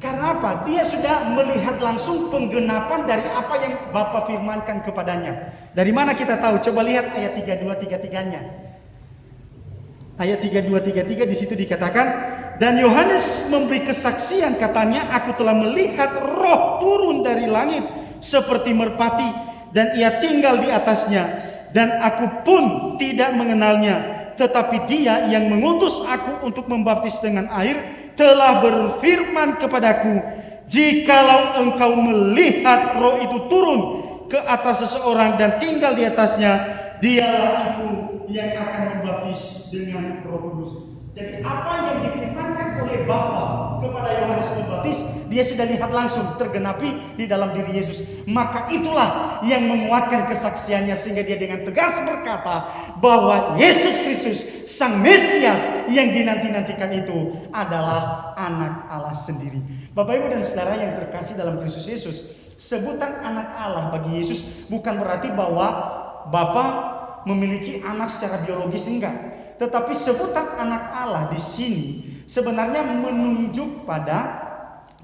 karena apa? Dia sudah melihat langsung penggenapan dari apa yang Bapa firmankan kepadanya. Dari mana kita tahu? Coba lihat ayat 32-33-nya. Ayat 32-33 di situ dikatakan, dan Yohanes memberi kesaksian, katanya, aku telah melihat Roh turun dari langit seperti merpati, dan ia tinggal di atasnya, dan aku pun tidak mengenalnya, tetapi dia yang mengutus aku untuk membaptis dengan air telah berfirman kepadaku, jikalau engkau melihat Roh itu turun ke atas seseorang dan tinggal di atasnya, dialah itu yang akan membaptis dengan Roh Kudus. Jadi apa yang difirmankan oleh Bapa kepada Yohanes Pembaptis, dia sudah lihat langsung tergenapi di dalam diri Yesus. Maka itulah yang menguatkan kesaksiannya sehingga dia dengan tegas berkata bahwa Yesus Kristus Sang Mesias yang dinanti-nantikan itu adalah anak Allah sendiri. Bapak Ibu dan Saudara yang terkasih dalam Kristus Yesus, sebutan anak Allah bagi Yesus bukan berarti bahwa Bapa memiliki anak secara biologis, enggak. Tetapi sebutan anak Allah di sini sebenarnya menunjuk pada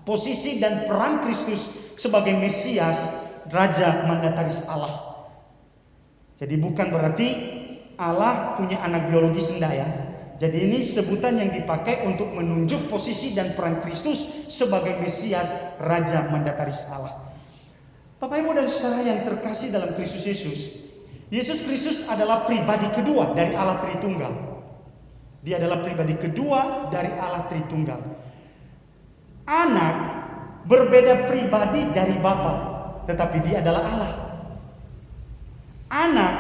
posisi dan peran Kristus sebagai Mesias, Raja Mandataris Allah. Jadi bukan berarti Allah punya anak biologis, enggak ya. Jadi ini sebutan yang dipakai untuk menunjuk posisi dan peran Kristus sebagai Mesias, Raja Mandataris Allah. Bapak Ibu dan Saudara yang terkasih dalam Kristus Yesus, Yesus Kristus adalah pribadi kedua dari Allah Tritunggal. Dia adalah pribadi kedua dari Allah Tritunggal. Anak berbeda pribadi dari Bapa, tetapi dia adalah Allah. Anak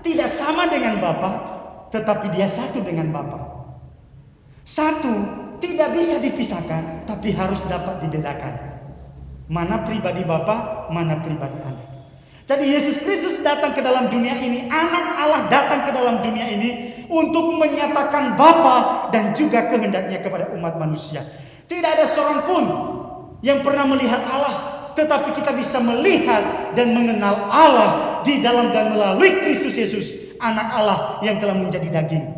tidak sama dengan Bapa, tetapi dia satu dengan Bapa. Satu tidak bisa dipisahkan, tapi harus dapat dibedakan. Mana pribadi Bapa, mana pribadi anak. Jadi Yesus Kristus datang ke dalam dunia ini, anak Allah datang ke dalam dunia ini untuk menyatakan Bapa dan juga kehendaknya kepada umat manusia. Tidak ada seorang pun yang pernah melihat Allah, tetapi kita bisa melihat dan mengenal Allah di dalam dan melalui Kristus Yesus, anak Allah yang telah menjadi daging.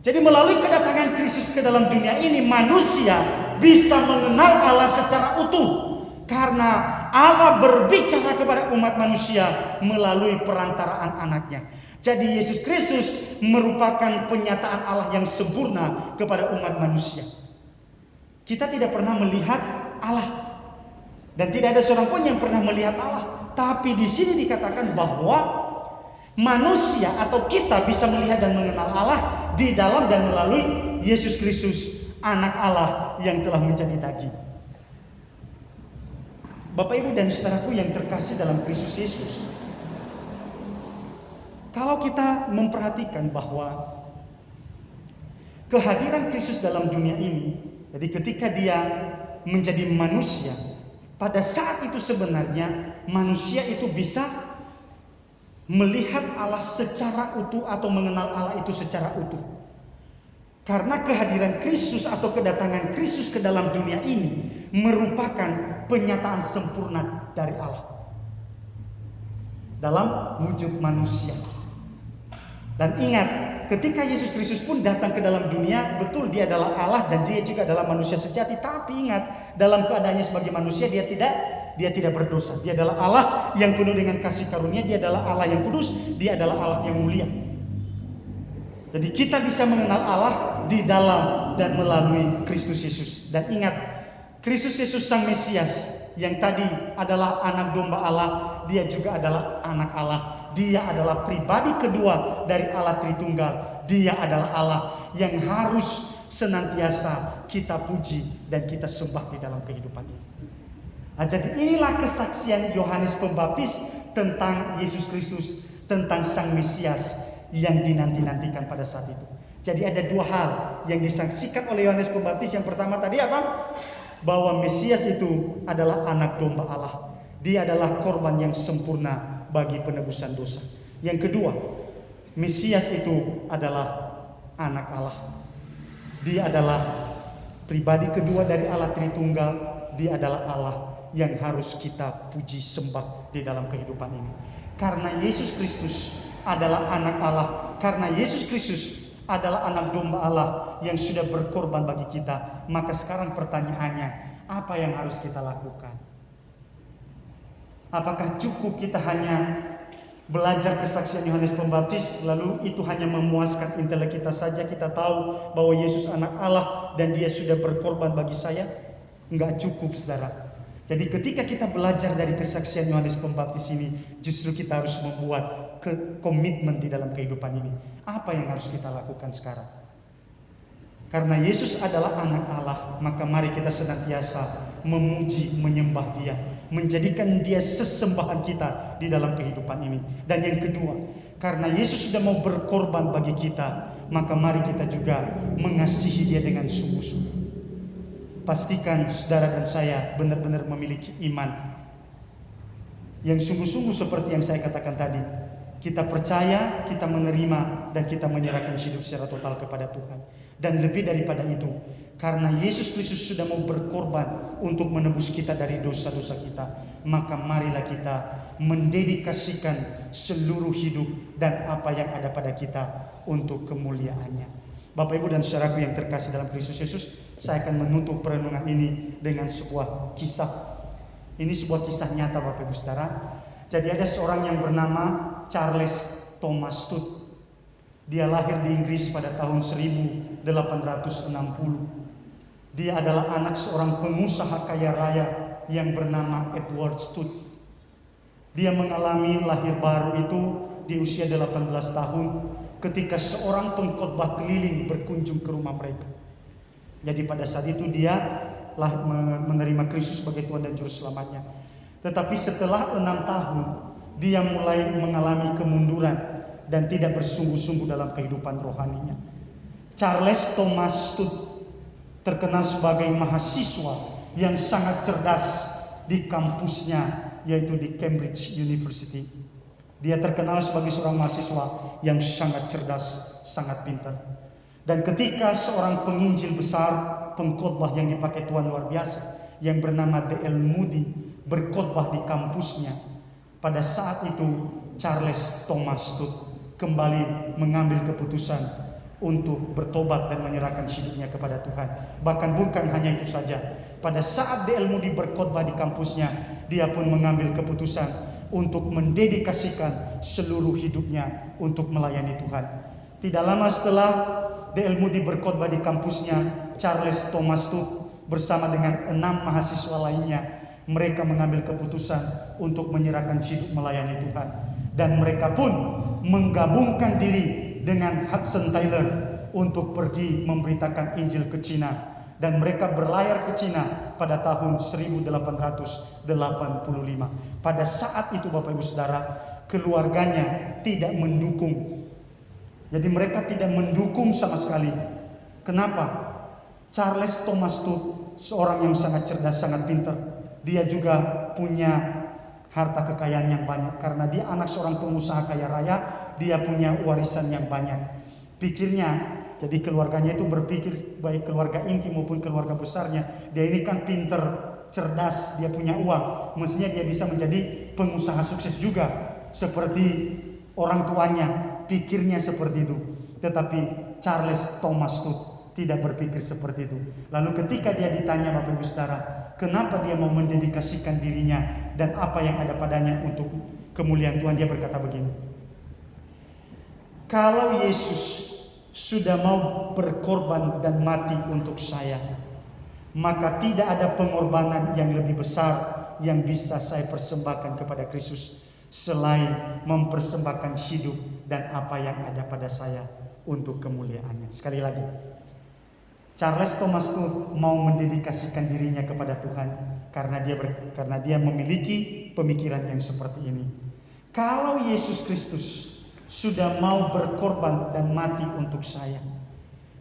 Jadi melalui kedatangan Kristus ke dalam dunia ini, manusia bisa mengenal Allah secara utuh. Karena Allah berbicara kepada umat manusia melalui perantaraan anaknya. Jadi Yesus Kristus merupakan penyataan Allah yang sempurna kepada umat manusia. Kita tidak pernah melihat Allah. Dan tidak ada seorang pun yang pernah melihat Allah. Tapi di sini dikatakan bahwa manusia atau kita bisa melihat dan mengenal Allah di dalam dan melalui Yesus Kristus, anak Allah yang telah menjadi daging. Bapak Ibu dan saudaraku yang terkasih dalam Kristus Yesus, kalau kita memperhatikan bahwa kehadiran Kristus dalam dunia ini, jadi ketika dia menjadi manusia, pada saat itu sebenarnya manusia itu bisa melihat Allah secara utuh atau mengenal Allah itu secara utuh. Karena kehadiran Kristus atau kedatangan Kristus ke dalam dunia ini merupakan penyataan sempurna dari Allah dalam wujud manusia. Dan ingat, ketika Yesus Kristus pun datang ke dalam dunia, betul dia adalah Allah dan dia juga adalah manusia sejati. Tapi ingat, dalam keadaannya sebagai manusia dia tidak berdosa. Dia adalah Allah yang penuh dengan kasih karunia. Dia adalah Allah yang kudus. Dia adalah Allah yang mulia. Jadi kita bisa mengenal Allah di dalam dan melalui Kristus Yesus. Dan ingat, Kristus Yesus Sang Mesias yang tadi adalah anak domba Allah, dia juga adalah anak Allah Dia adalah pribadi kedua dari Allah Tritunggal. Dia adalah Allah yang harus senantiasa kita puji dan kita sembah di dalam kehidupan ini. Nah, jadi inilah kesaksian Yohanes Pembaptis tentang Yesus Kristus, tentang Sang Mesias yang dinanti-nantikan pada saat itu. Jadi ada dua hal yang disaksikan oleh Yohanes Pembaptis. Yang pertama tadi apa? Bahwa Mesias itu adalah anak domba Allah. Dia adalah korban yang sempurna bagi penebusan dosa. Yang kedua, Mesias itu adalah anak Allah. Dia adalah pribadi kedua dari Allah Tritunggal. Dia adalah Allah yang harus kita puji sembah di dalam kehidupan ini. Karena Yesus Kristus adalah anak Allah, karena Yesus Kristus adalah anak domba Allah yang sudah berkorban bagi kita, maka sekarang pertanyaannya, apa yang harus kita lakukan? Apakah cukup kita hanya belajar kesaksian Yohanes Pembaptis, lalu itu hanya memuaskan intelek kita saja, kita tahu bahwa Yesus anak Allah dan dia sudah berkorban bagi saya? Enggak cukup, saudara. Jadi ketika kita belajar dari kesaksian Yohanes Pembaptis ini, justru kita harus membuat komitmen di dalam kehidupan ini. Apa yang harus kita lakukan sekarang? Karena Yesus adalah anak Allah, maka mari kita senantiasa memuji, menyembah Dia, menjadikan Dia sesembahan kita di dalam kehidupan ini. Dan yang kedua, karena Yesus sudah mau berkorban bagi kita, maka mari kita juga mengasihi Dia dengan sungguh-sungguh. Pastikan saudara dan saya benar-benar memiliki iman yang sungguh-sungguh seperti yang saya katakan tadi. Kita percaya, kita menerima, dan kita menyerahkan hidup secara total kepada Tuhan. Dan lebih daripada itu, karena Yesus Kristus sudah mau berkorban untuk menebus kita dari dosa-dosa kita, maka marilah kita mendedikasikan seluruh hidup dan apa yang ada pada kita untuk kemuliaannya. Bapak, Ibu, dan saudaraku yang terkasih dalam Kristus Yesus, saya akan menutup perenungan ini dengan sebuah kisah. Ini sebuah kisah nyata, Bapak, Ibu, saudara. Jadi ada seorang yang bernama Charles Thomas Stout. Dia lahir di Inggris pada tahun 1860. Dia adalah anak seorang pengusaha kaya raya yang bernama Edward Stout. Dia mengalami lahir baru itu di usia 18 tahun ketika seorang pengkhotbah keliling berkunjung ke rumah mereka. Jadi pada saat itu dia menerima Kristus sebagai Tuhan dan Juru Selamatnya. Tetapi setelah 6 tahun dia mulai mengalami kemunduran dan tidak bersungguh-sungguh dalam kehidupan rohaninya. Charles Thomas Stout terkenal sebagai mahasiswa yang sangat cerdas di kampusnya, yaitu di Cambridge University. Dia terkenal sebagai seorang mahasiswa yang sangat cerdas, sangat pintar. Dan ketika seorang penginjil besar, pengkhotbah yang dipakai Tuhan luar biasa, yang bernama D.L. Moody berkhotbah di kampusnya, pada saat itu Charles Thomas Stout kembali mengambil keputusan untuk bertobat dan menyerahkan hidupnya kepada Tuhan. Bahkan bukan hanya itu saja, pada saat D.L. Moody berkhotbah di kampusnya, dia pun mengambil keputusan untuk mendedikasikan seluruh hidupnya untuk melayani Tuhan. Tidak lama setelah D.L. Moody berkhotbah di kampusnya, Charles Thomas Stout bersama dengan 6 mahasiswa lainnya, mereka mengambil keputusan untuk menyerahkan hidup melayani Tuhan. Dan mereka pun menggabungkan diri dengan Hudson Taylor untuk pergi memberitakan Injil ke Cina. Dan mereka berlayar ke Cina pada tahun 1885. Pada saat itu, Bapak, Ibu, saudara, keluarganya tidak mendukung. Jadi mereka tidak mendukung sama sekali. Kenapa? Charles Thomas Stout seorang yang sangat cerdas, sangat pintar. Dia juga punya harta kekayaan yang banyak. Karena dia anak seorang pengusaha kaya raya, dia punya warisan yang banyak. Pikirnya, jadi keluarganya itu berpikir, baik keluarga inti maupun keluarga besarnya, dia ini kan pinter, cerdas, dia punya uang, mestinya dia bisa menjadi pengusaha sukses juga seperti orang tuanya. Pikirnya seperti itu. Tetapi Charles Thomas Stout tidak berpikir seperti itu. Lalu ketika dia ditanya, Bapak, Ibu, saudara, kenapa dia mau mendedikasikan dirinya dan apa yang ada padanya untuk kemuliaan Tuhan, dia berkata begini: kalau Yesus sudah mau berkorban dan mati untuk saya, maka tidak ada pengorbanan yang lebih besar yang bisa saya persembahkan kepada Kristus selain mempersembahkan hidup dan apa yang ada pada saya untuk kemuliaannya. Sekali lagi, Charles Thomas Stone mau mendedikasikan dirinya kepada Tuhan karena dia memiliki pemikiran yang seperti ini. Kalau Yesus Kristus sudah mau berkorban dan mati untuk saya,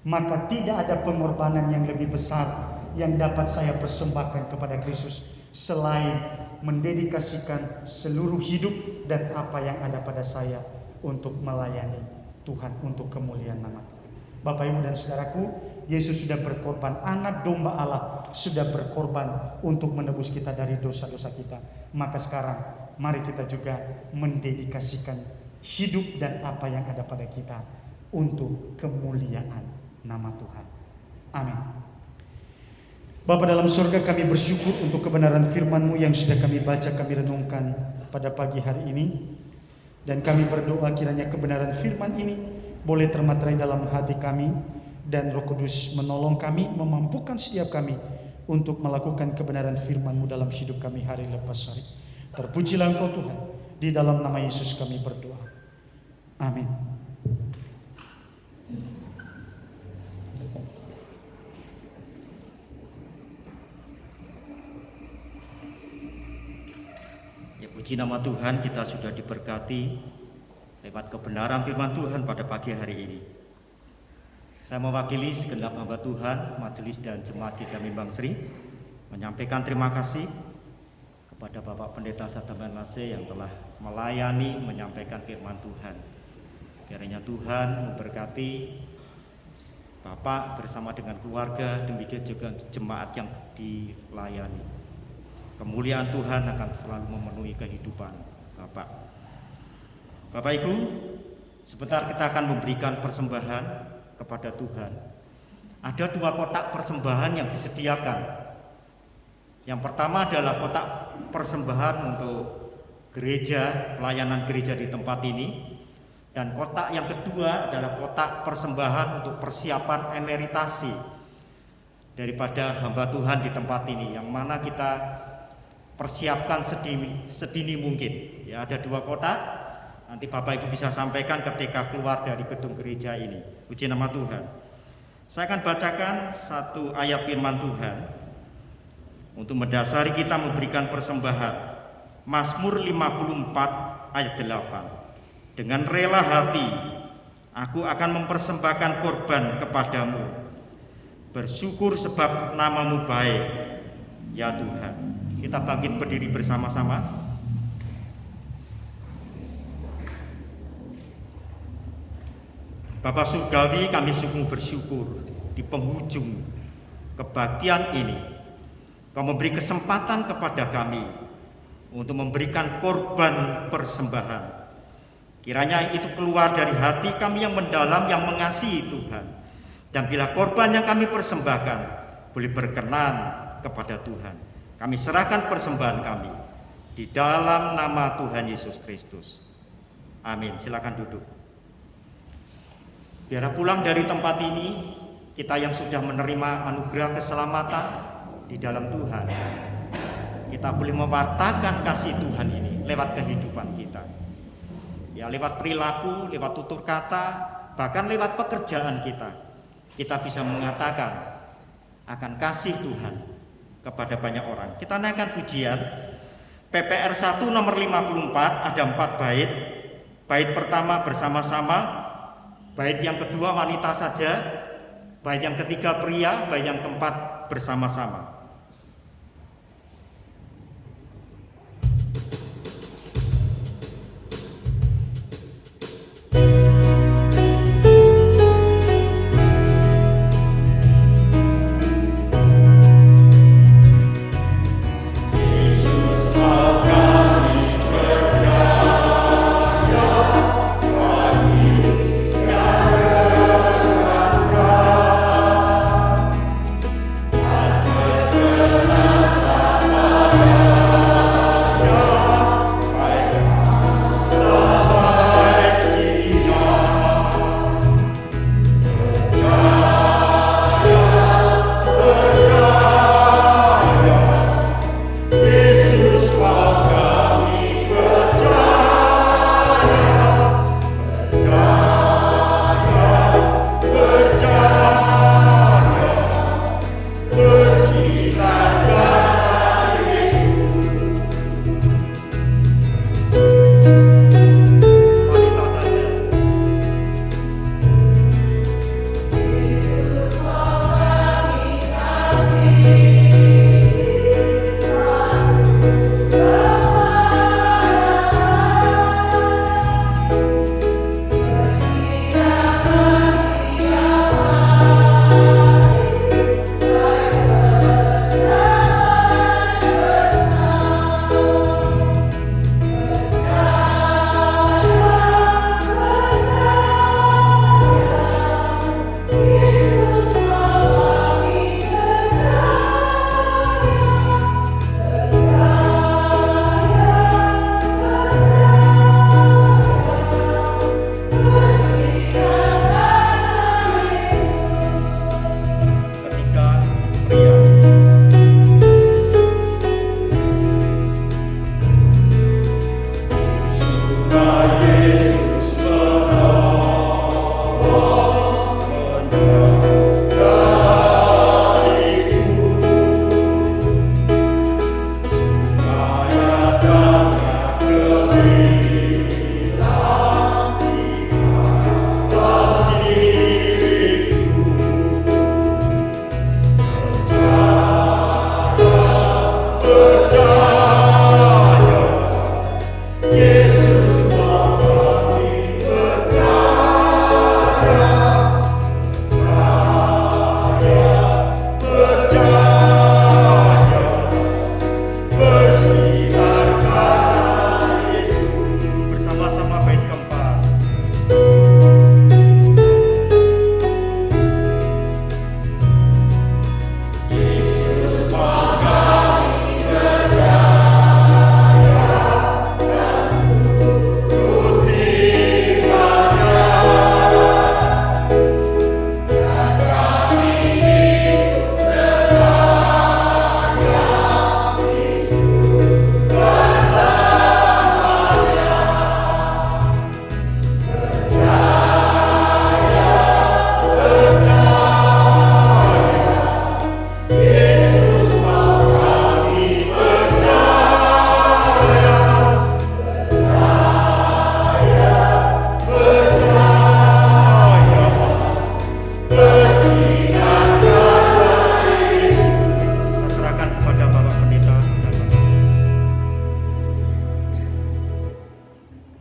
maka tidak ada pengorbanan yang lebih besar yang dapat saya persembahkan kepada Kristus selain mendedikasikan seluruh hidup dan apa yang ada pada saya untuk melayani Tuhan untuk kemuliaan nama Tuhan. Bapak, Ibu, dan saudaraku, Yesus sudah berkorban, anak domba Allah sudah berkorban untuk menebus kita dari dosa-dosa kita. Maka sekarang mari kita juga mendedikasikan hidup dan apa yang ada pada kita untuk kemuliaan nama Tuhan. Amin. Bapa dalam surga, kami bersyukur untuk kebenaran firman-Mu yang sudah kami baca, kami renungkan pada pagi hari ini. Dan kami berdoa kiranya kebenaran firman ini boleh termaterai dalam hati kami, dan Roh Kudus menolong kami, memampukan setiap kami untuk melakukan kebenaran firman-Mu dalam hidup kami hari lepas hari. Terpujilah Engkau Tuhan, di dalam nama Yesus kami berdoa. Amin. Ya, puji nama Tuhan, kita sudah diberkati lewat kebenaran firman Tuhan pada pagi hari ini. Saya mewakili segenap hamba Tuhan, majelis dan jemaat GKMI Bangsri, menyampaikan terima kasih kepada Bapak Pendeta Sadaman Nase yang telah melayani menyampaikan firman Tuhan. Kiranya Tuhan memberkati Bapak bersama dengan keluarga, demikian juga jemaat yang dilayani. Kemuliaan Tuhan akan selalu memenuhi kehidupan Bapak. Bapak Ibu, sebentar kita akan memberikan persembahan kepada Tuhan. Ada 2 kotak persembahan yang disediakan. Yang pertama adalah kotak persembahan untuk gereja, pelayanan gereja di tempat ini. Dan kotak yang kedua adalah kotak persembahan untuk persiapan emeritasi daripada hamba Tuhan di tempat ini, yang mana kita persiapkan sedini mungkin. Ya, ada 2 kotak. Nanti Bapak Ibu bisa sampaikan ketika keluar dari gedung gereja ini. Puji nama Tuhan. Saya akan bacakan satu ayat firman Tuhan untuk mendasari kita memberikan persembahan. Mazmur 54 ayat 8. Dengan rela hati aku akan mempersembahkan korban kepadamu. Bersyukur sebab nama-Mu baik, ya Tuhan. Kita bangkit berdiri bersama-sama. Bapa Surgawi, kami sungguh bersyukur di penghujung kebaktian ini Kau memberi kesempatan kepada kami untuk memberikan korban persembahan. Kiranya itu keluar dari hati kami yang mendalam, yang mengasihi Tuhan. Dan bila korban yang kami persembahkan boleh berkenan kepada Tuhan, kami serahkan persembahan kami di dalam nama Tuhan Yesus Kristus. Amin. Silakan duduk. Biar pulang dari tempat ini, kita yang sudah menerima anugerah keselamatan di dalam Tuhan, kita boleh mewartakan kasih Tuhan ini lewat kehidupan kita. Ya, lewat perilaku, lewat tutur kata, bahkan lewat pekerjaan kita bisa mengatakan akan kasih Tuhan kepada banyak orang. Kita naikkan pujian PPR 1 nomor 54, ada 4 bait. Bait pertama bersama-sama, bait yang kedua wanita saja, bait yang ketiga pria, bait yang keempat bersama-sama. Amen.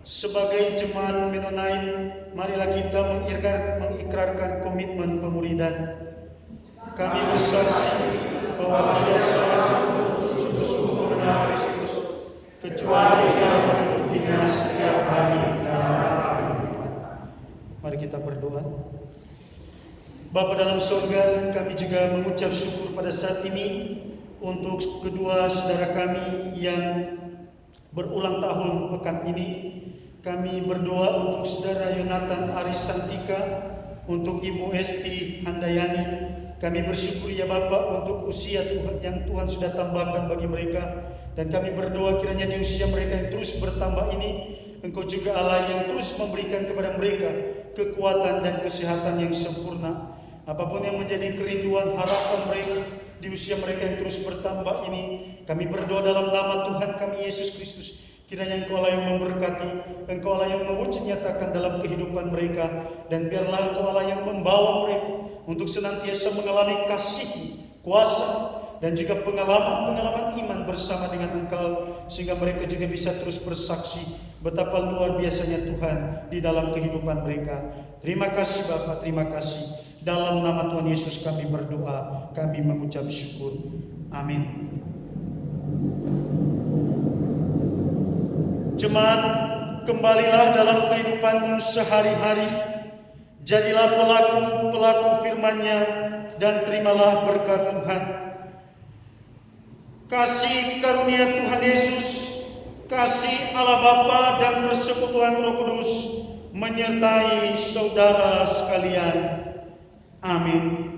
Sebagai jemaat Mennonite, marilah kita mengikrarkan komitmen pemuridan. Kami bersaksi bahwa tidak seorang pun sungguh-sungguh mengenal Kristus, kecuali yang mengikutinya setiap hari dalam kehidupan. Mari kita berdoa. Bapa dalam surga, kami juga mengucap syukur pada saat ini untuk kedua saudara kami yang berulang tahun pekan ini. Kami berdoa untuk saudara Yonatan Arisantika, untuk Ibu Esti Handayani. Kami bersyukur ya Bapa untuk usia Tuhan yang Tuhan sudah tambahkan bagi mereka. Dan kami berdoa kiranya di usia mereka yang terus bertambah ini, Engkau juga Allah yang terus memberikan kepada mereka kekuatan dan kesehatan yang sempurna. Apapun yang menjadi kerinduan harapan mereka di usia mereka yang terus bertambah ini, kami berdoa dalam nama Tuhan kami Yesus Kristus. Kiranya Engkau Allah yang memberkati, Engkau Allah yang mewujud nyatakan dalam kehidupan mereka, dan biarlah Engkau Allah yang membawa mereka untuk senantiasa mengalami kasih, kuasa, dan juga pengalaman-pengalaman iman bersama dengan Engkau, sehingga mereka juga bisa terus bersaksi betapa luar biasanya Tuhan di dalam kehidupan mereka. Terima kasih Bapa, terima kasih. Dalam nama Tuhan Yesus kami berdoa, kami mengucap syukur. Amin. Jemaat, kembalilah dalam kehidupanmu sehari-hari. Jadilah pelaku-pelaku firman-Nya dan terimalah berkat Tuhan. Kasih karunia Tuhan Yesus, kasih Allah Bapa dan persekutuan Roh Kudus menyertai saudara sekalian. Amin.